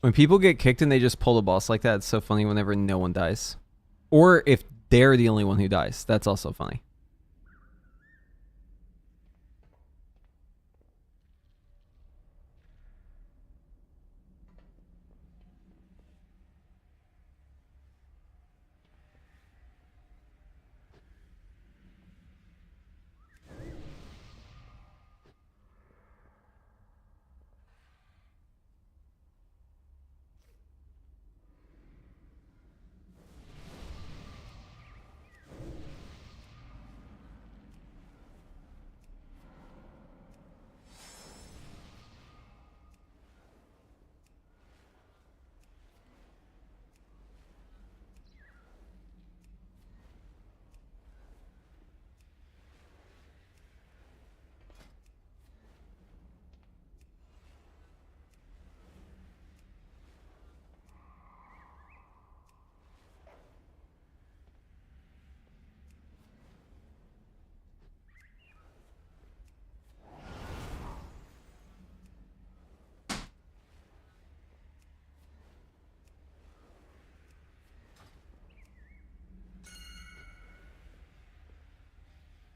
S1: When people get kicked and they just pull the boss like that, it's so funny whenever no one dies. Or if they're the only one who dies, that's also funny.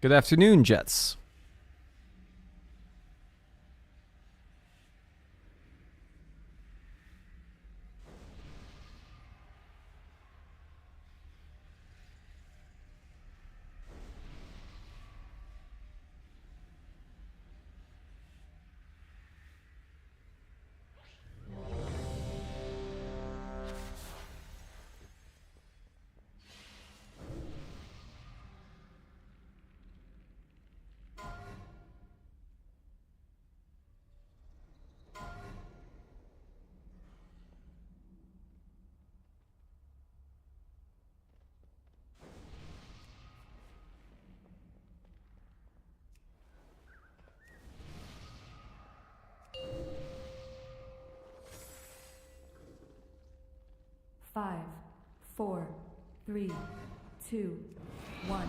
S1: Good afternoon, Jets.
S2: 5, 4, 3, 2, 1.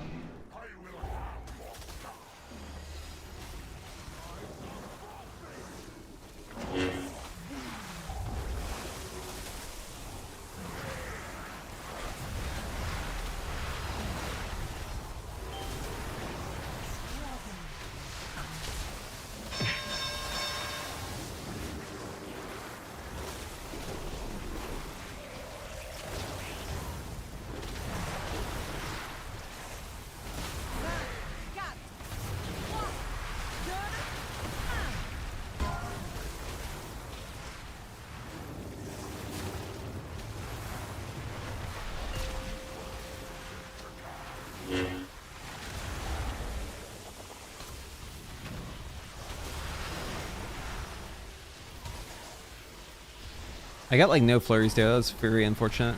S1: I got like no flurries there. That was very unfortunate.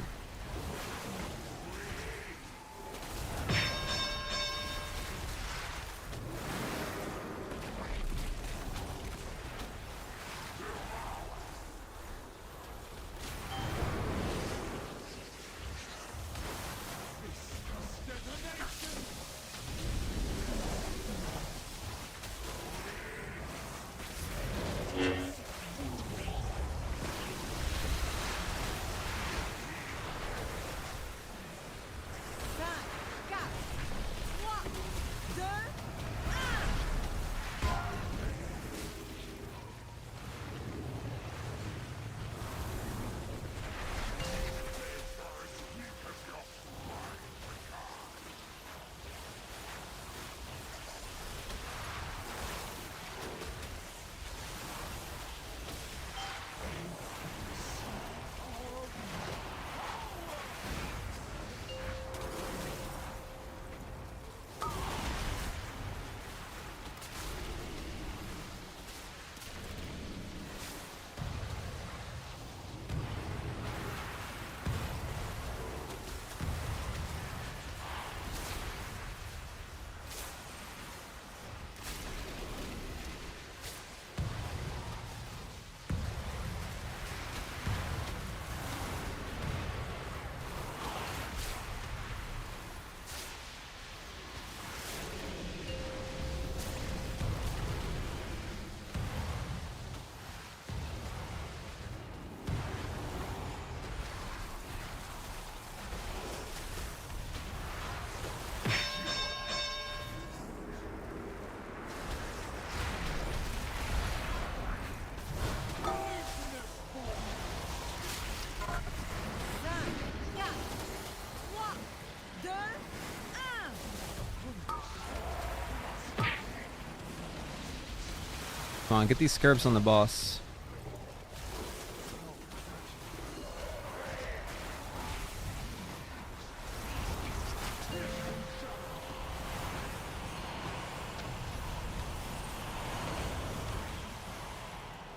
S1: Come on, get these scarabs on the boss.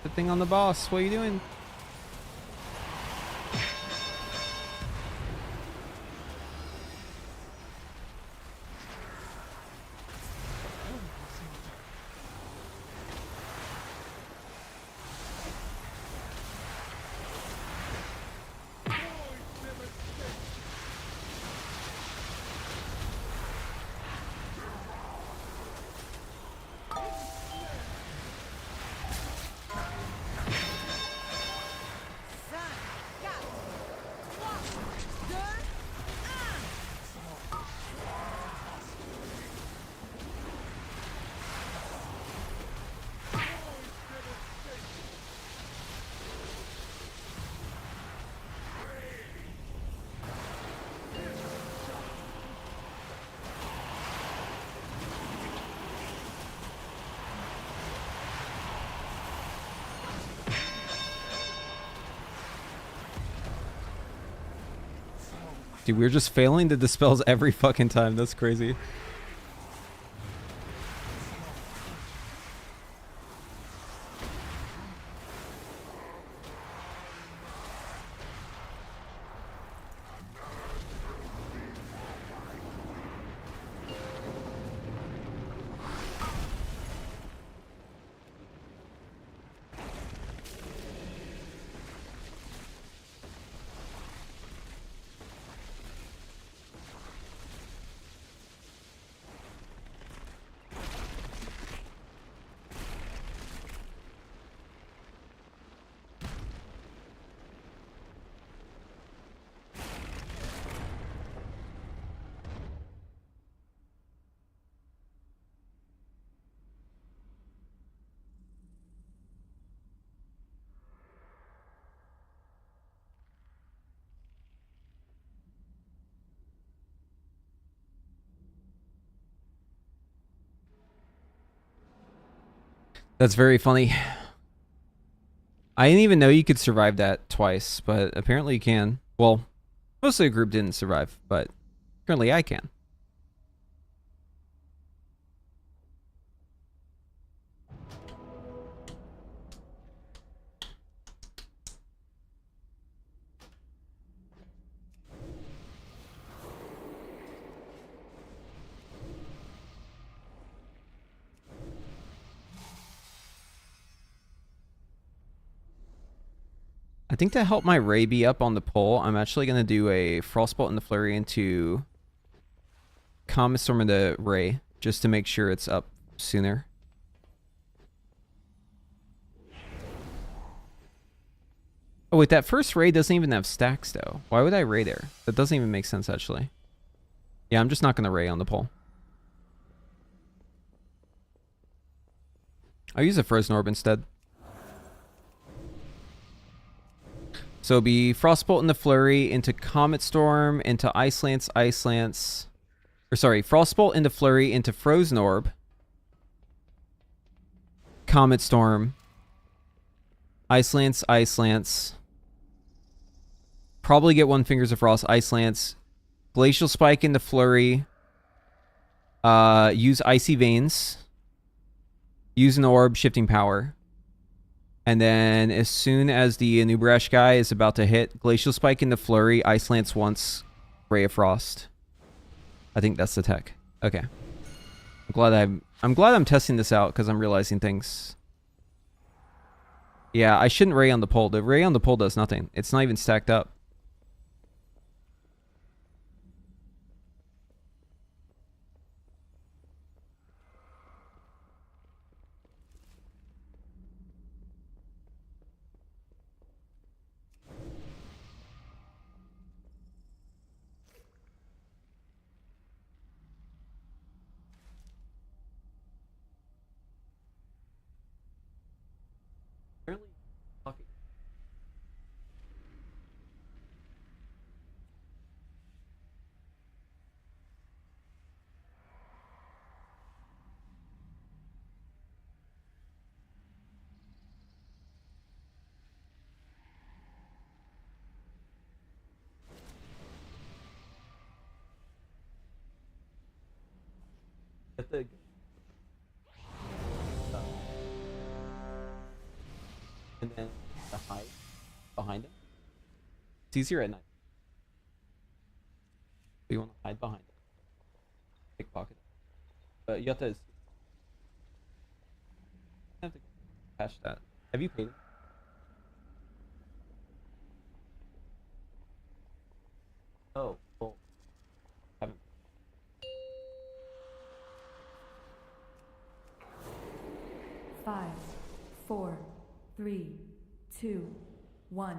S1: The thing on the boss, what are you doing? Dude, we're just failing the dispels every fucking time. That's crazy. That's very funny. I didn't even know you could survive that twice, but apparently you can. Well, most of the group didn't survive, but currently I can. I think to help my Ray be up on the pole, I'm actually going to do a Frostbolt and the Flurry into Comet Storm into Ray, just to make sure it's up sooner. Oh wait, that first Ray doesn't even have stacks though. Why would I Ray there? That doesn't even make sense actually. Yeah, I'm just not going to Ray on the pole. I'll use a Frozen Orb instead. So it'll be Frostbolt and the Flurry into Comet Storm, into Ice Lance, or sorry, Frostbolt into Flurry into Frozen Orb, Comet Storm, Ice Lance, probably get one Fingers of Frost, Ice Lance, Glacial Spike into Flurry, use Icy Veins, use an Orb, Shifting Power. And then as soon as the Anubrash guy is about to hit, Glacial Spike into Flurry, Ice Lance once, Ray of Frost. I think that's the tech. Okay. I'm glad I'm testing this out because I'm realizing things. Yeah, I shouldn't Ray on the pole. The Ray on the pole does nothing. It's not even stacked up. And then the hide behind it. It's easier at night. So you want to hide behind it. Pickpocket. But you have to cash that. Have you paid it? Oh, well. Haven't.
S2: Five, 4, 3, 2, 1.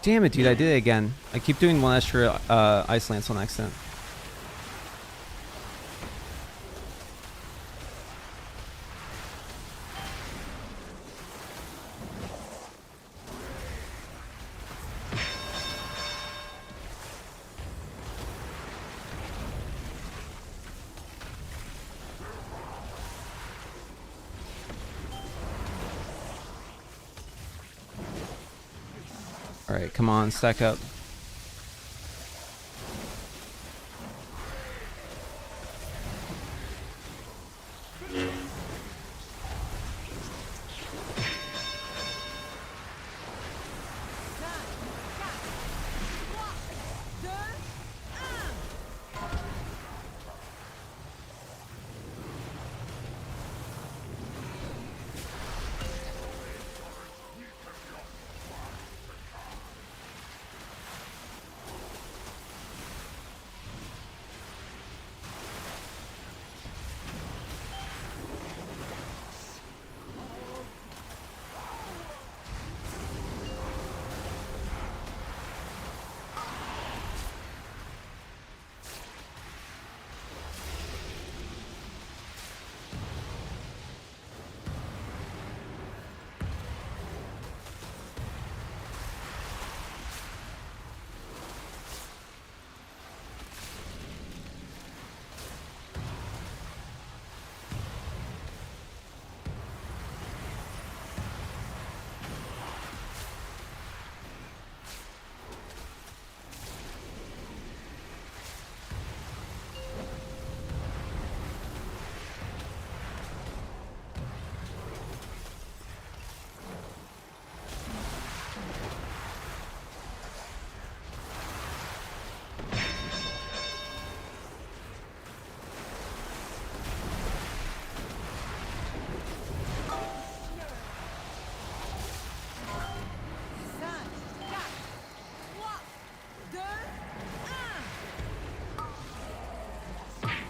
S1: Damn it, dude, I did it again. I keep doing one extra Ice Lance on accident. Alright, come on, stack up.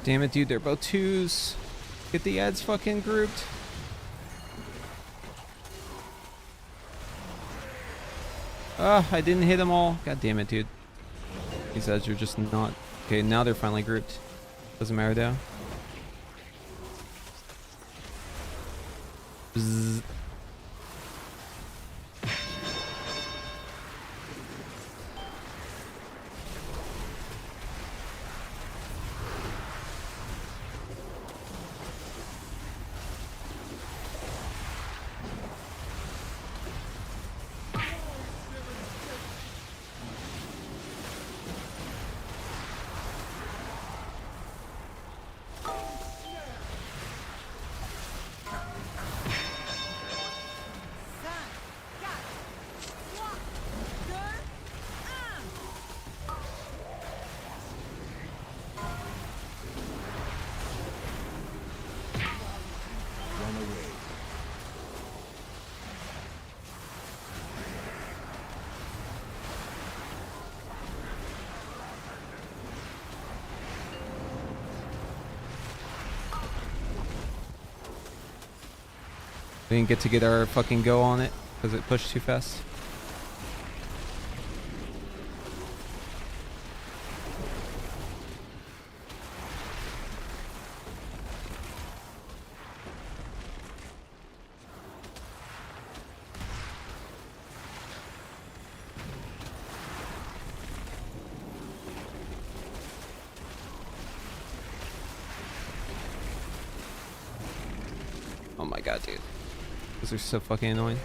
S1: Damn it, dude. They're both 2s. Get the ads fucking grouped. Ah, I didn't hit them all. God damn it, dude. These ads are just not... Okay, now they're finally grouped. Doesn't matter though. Bzzz. We didn't get to get our fucking go on it because it pushed too fast. Oh my god, dude. Those are so fucking annoying.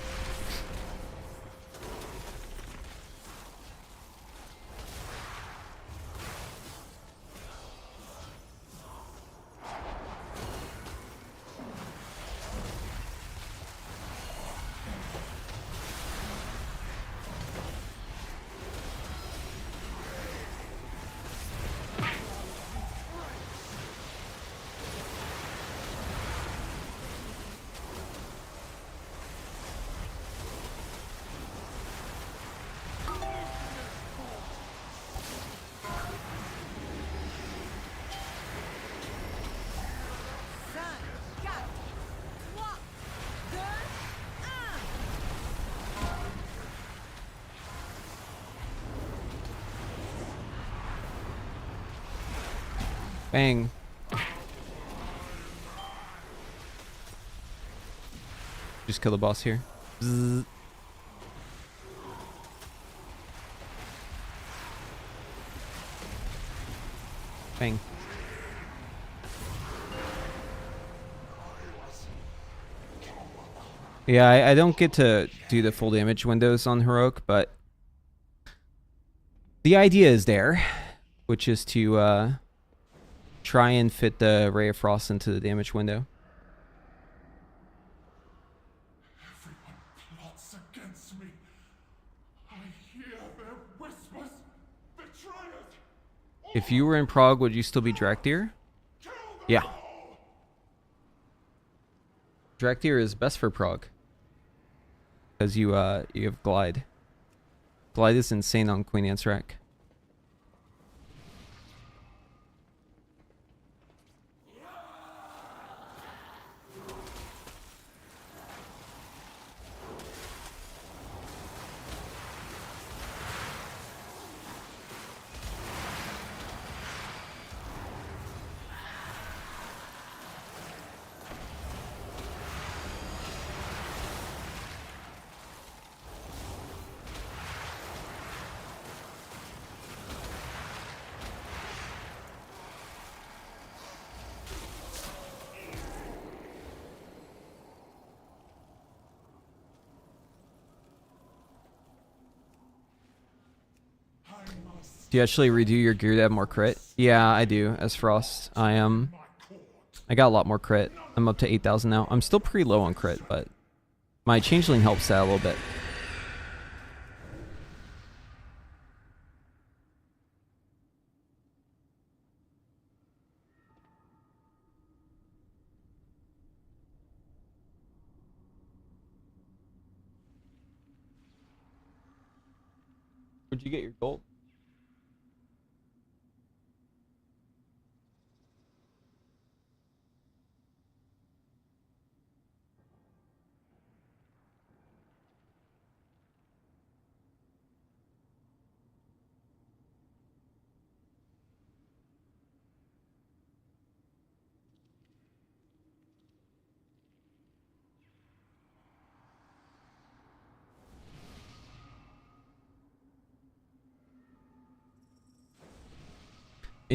S1: Bang. Just kill the boss here. Bzzz. Bang. Yeah, I don't get to do the full damage windows on Heroic, but the idea is there, which is to try and fit the Ray of Frost into the damage window.
S7: Everyone plots against me. I hear their whispers. Betrayers.
S1: If you were in Prague, would you still be Draktyr? Yeah. Draktyr is best for Prague. Because you have Glide. Glide is insane on Queen Ansrak. Do you actually redo your gear to have more crit? Yeah, I do, as Frost. I got a lot more crit. I'm up to 8,000 now. I'm still pretty low on crit, but my Changeling helps that a little bit. Where'd you get your gold?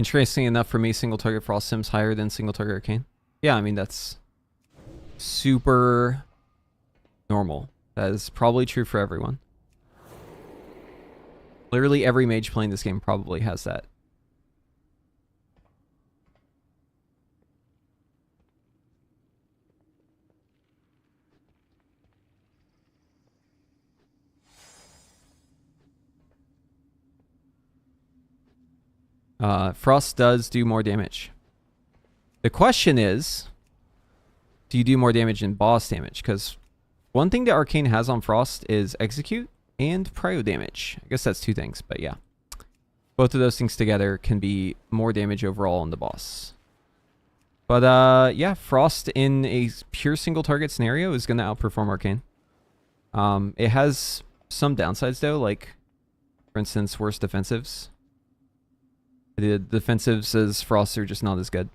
S1: interesting enough for me, single target Frost Sims higher than single target Arcane. Yeah, I mean, that's super normal. That is probably true for everyone. Literally every mage playing this game probably has that. Frost does do more damage. The question is, do you do more damage in boss damage? Because one thing that Arcane has on Frost is execute and prio damage. I guess that's two things, but yeah. Both of those things together can be more damage overall on the boss. But yeah, Frost in a pure single target scenario is going to outperform Arcane. It has some downsides though, like for instance, worse defensives. The defensives as Frost are just not as good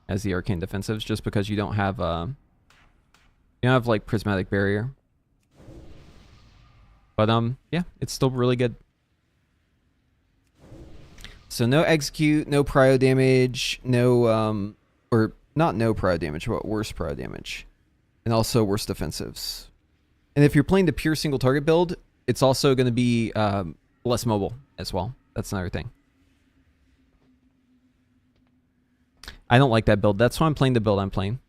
S1: as the Arcane defensives, just because you don't have like prismatic barrier. But yeah, it's still really good. So no execute, no prio damage, no or not no prio damage, but worse prio damage, and also worse defensives. And if you're playing the pure single target build, it's also going to be less mobile as well. That's another thing. I don't like that build. That's why I'm playing the build I'm playing.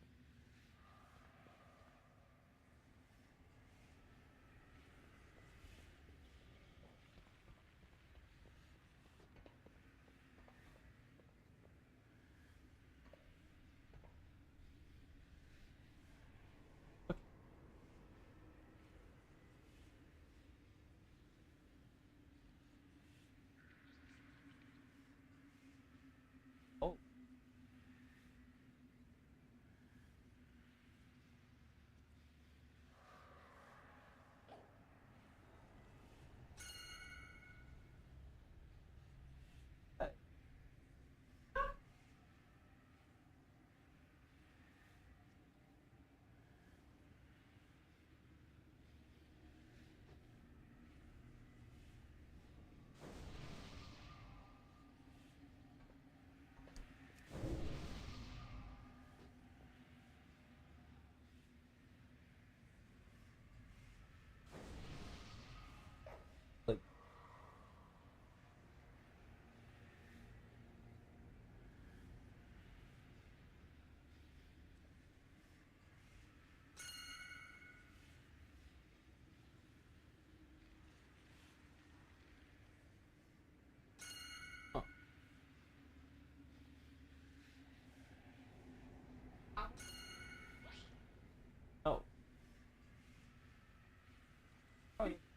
S1: Oh.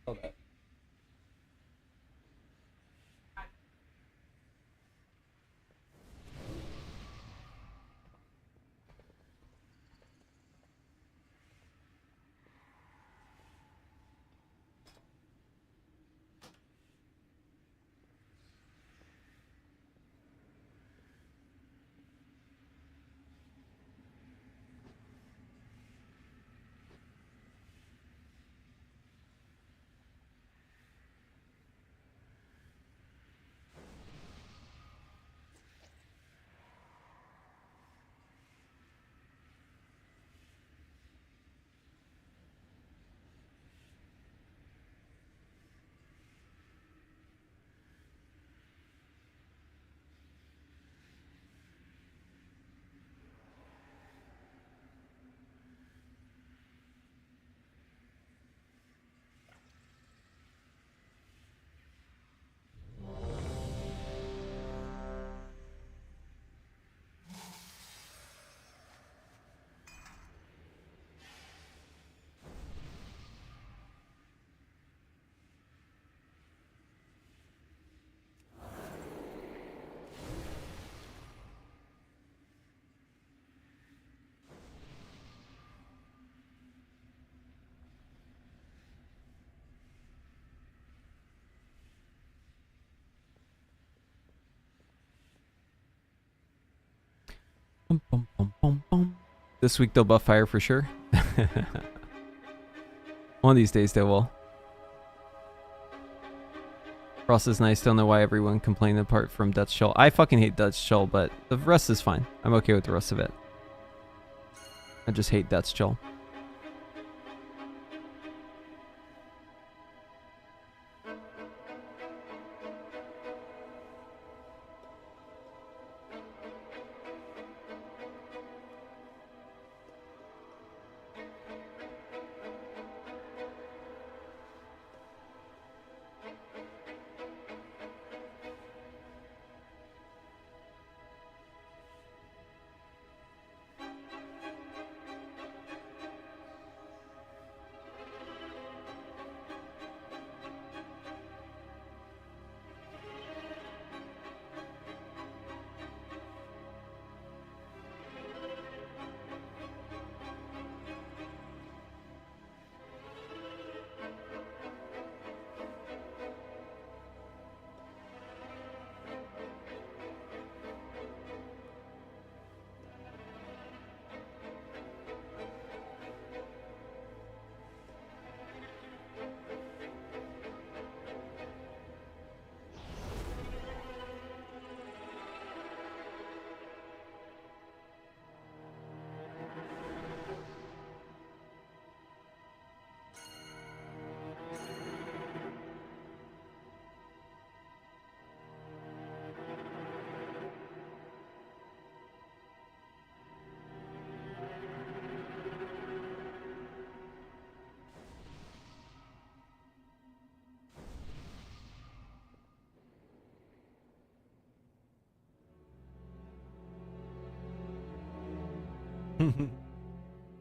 S1: Okay. Bum, bum, bum, bum, bum. This week they'll buff fire for sure. One of these days they will. Frost is nice. Don't know why everyone complained apart from Dutch Shell. I fucking hate Dutch Shell, but the rest is fine. I'm okay with the rest of it. I just hate Dutch Shell.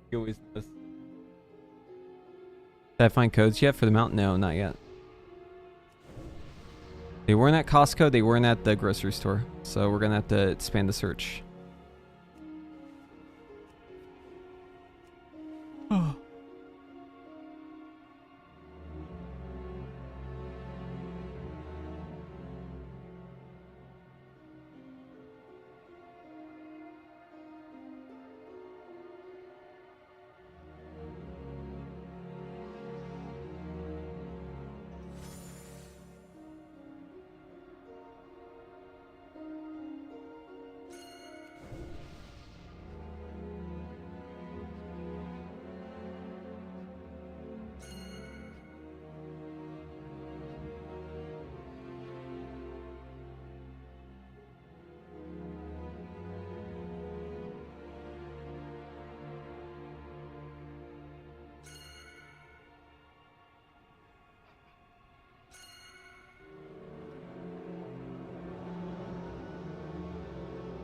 S1: He always does. Did I find codes yet for the mount? No, not yet. They weren't at Costco, they weren't at the grocery store. So we're gonna have to expand the search.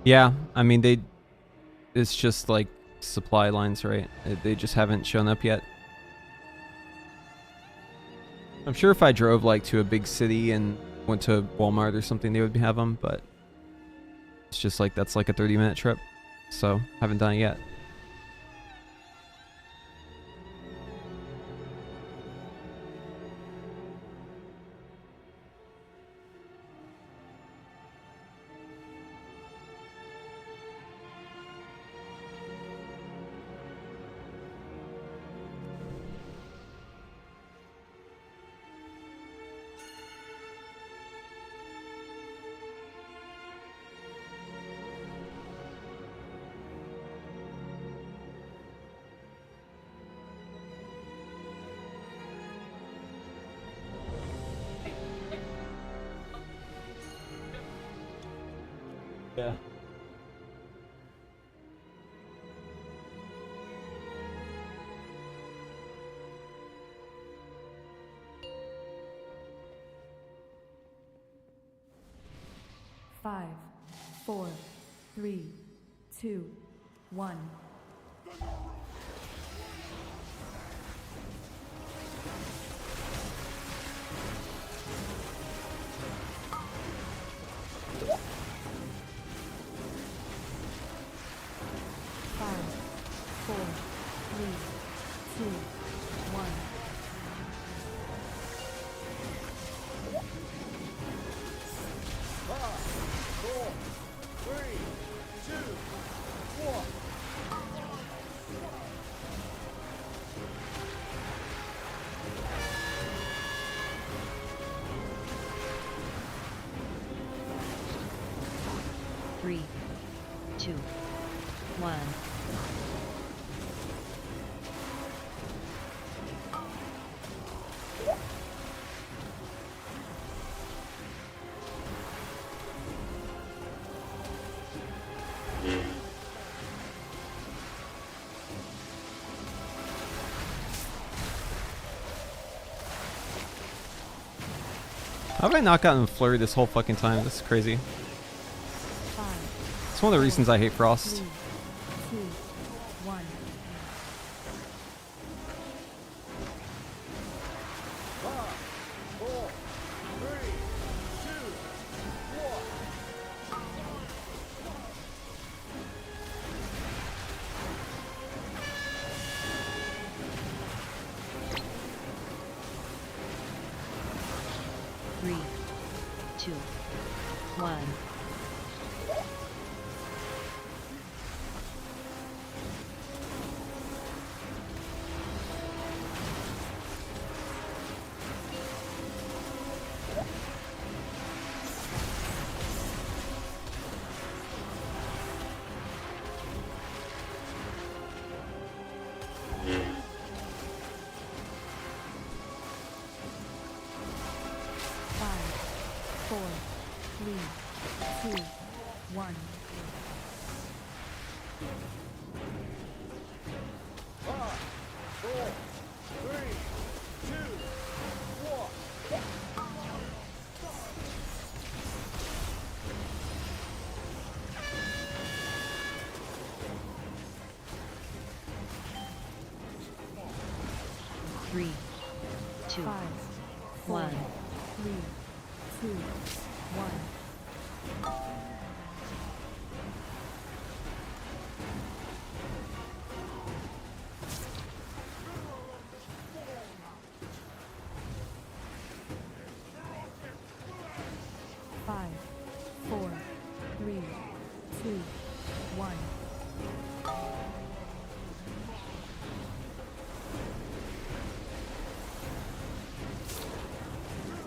S1: Yeah, I mean it's just like supply lines, right? They just haven't shown up yet. I'm sure if I drove like to a big city and went to Walmart or something, they would have them, but it's just like that's like a 30-minute trip, so haven't done it yet. Yeah.
S2: Five, 4, 3, 2, 1. 1.
S1: How have I not gotten flurried this whole fucking time? This is crazy.
S2: 5,
S1: It's one of the reasons I hate Frost.
S2: 3, 2, 1. Three, two, one. Five, four, three, two, one. Three, two,
S5: Five,
S2: one.
S5: 3, 2, 1. Five, four, three, two, one.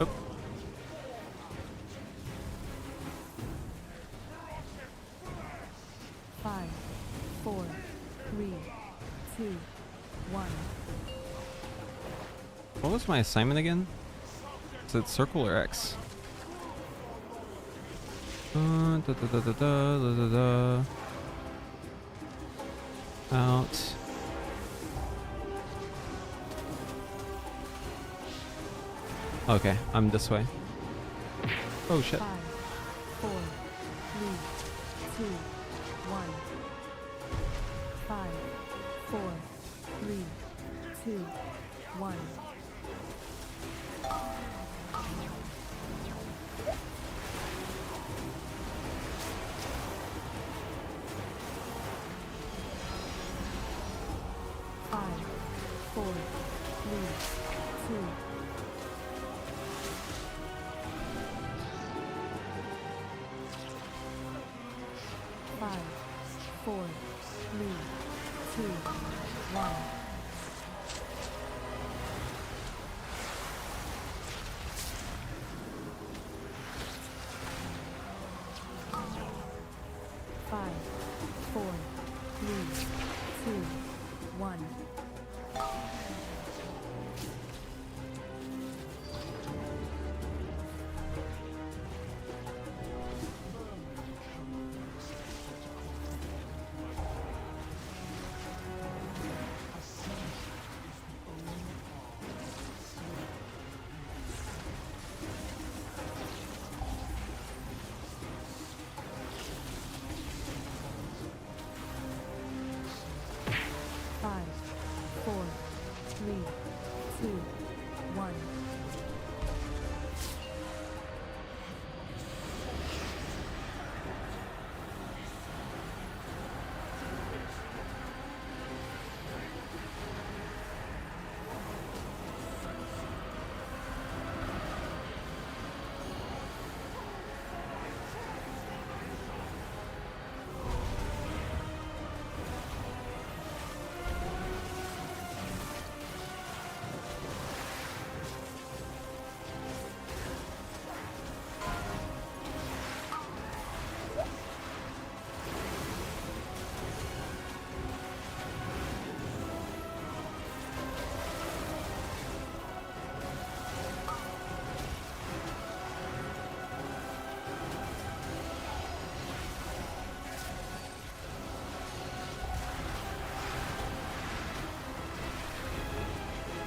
S1: Oh.
S5: Five, four, three, two, one.
S1: What was my assignment again? Is it circle or X? Da, da, da, da, da, da, da, da. Out. Okay, I'm this way. Oh shit.
S5: 5, 4, 3, 2, 1. 5, 4, 3, 2, 1. Five, four, three, two. Five, four, three, two, one. Five, four, three, two, one. Five, four, three, two, one.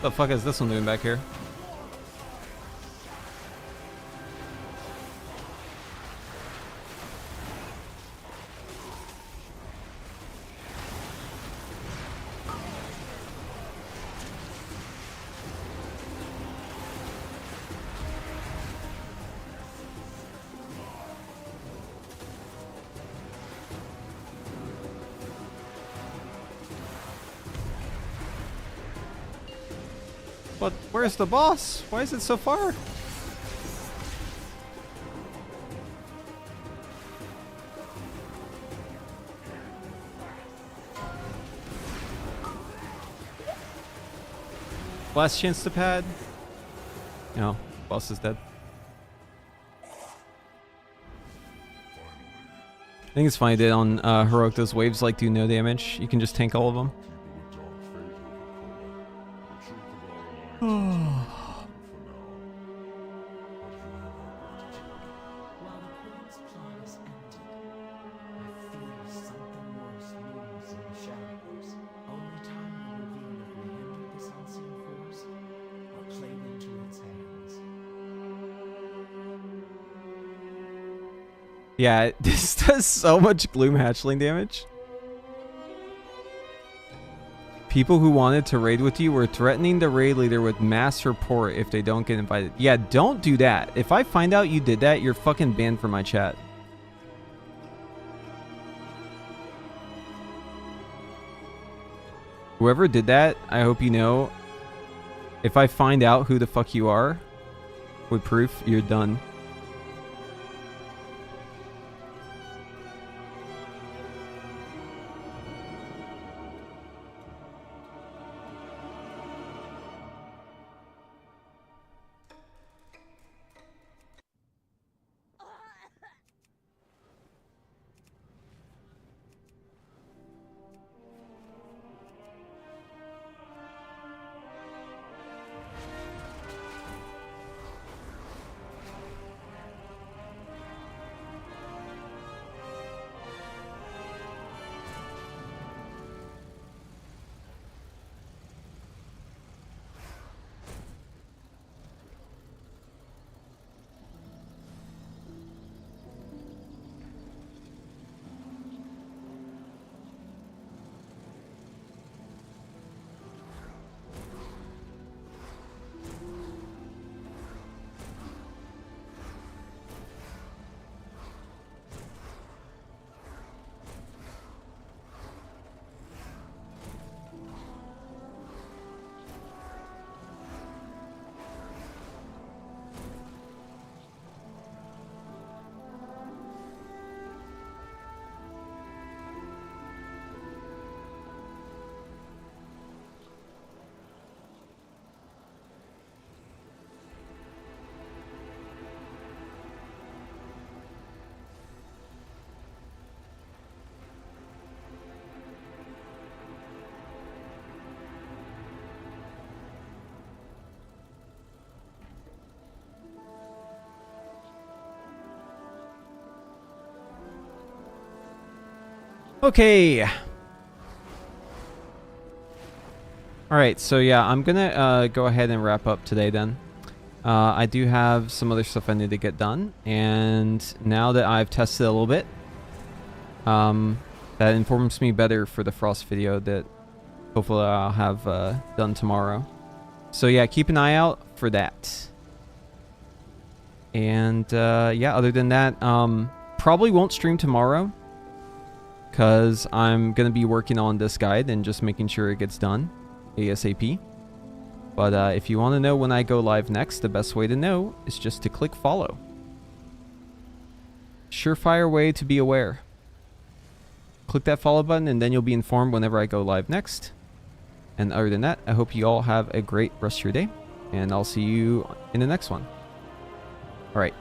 S1: The fuck is this one doing back here? But where's the boss? Why is it so far? Last chance to pad. No, boss is dead. I think it's funny that on Heroic those waves like do no damage. You can just tank all of them.
S9: While the Queen's plan is ended, I fear something worse looms in the shadows. Only time will reveal if we hinder this unseen force or claim into its hands.
S1: Yeah, this does so much Gloom Hatchling damage. People who wanted to raid with you were threatening the raid leader with mass report if they don't get invited. Yeah, don't do that. If I find out you did that, you're fucking banned from my chat. Whoever did that, I hope you know, if I find out who the fuck you are, with proof, you're done. Okay. Alright, so yeah, I'm gonna go ahead and wrap up today then. I do have some other stuff I need to get done, and now that I've tested a little bit, that informs me better for the Frost video that hopefully I'll have done tomorrow. So yeah, keep an eye out for that. And yeah, other than that, probably won't stream tomorrow, because I'm going to be working on this guide and just making sure it gets done ASAP. But if you want to know when I go live next, the best way to know is just to click follow. Surefire way to be aware. Click that follow button and then you'll be informed whenever I go live next. And other than that, I hope you all have a great rest of your day, and I'll see you in the next one. Alright.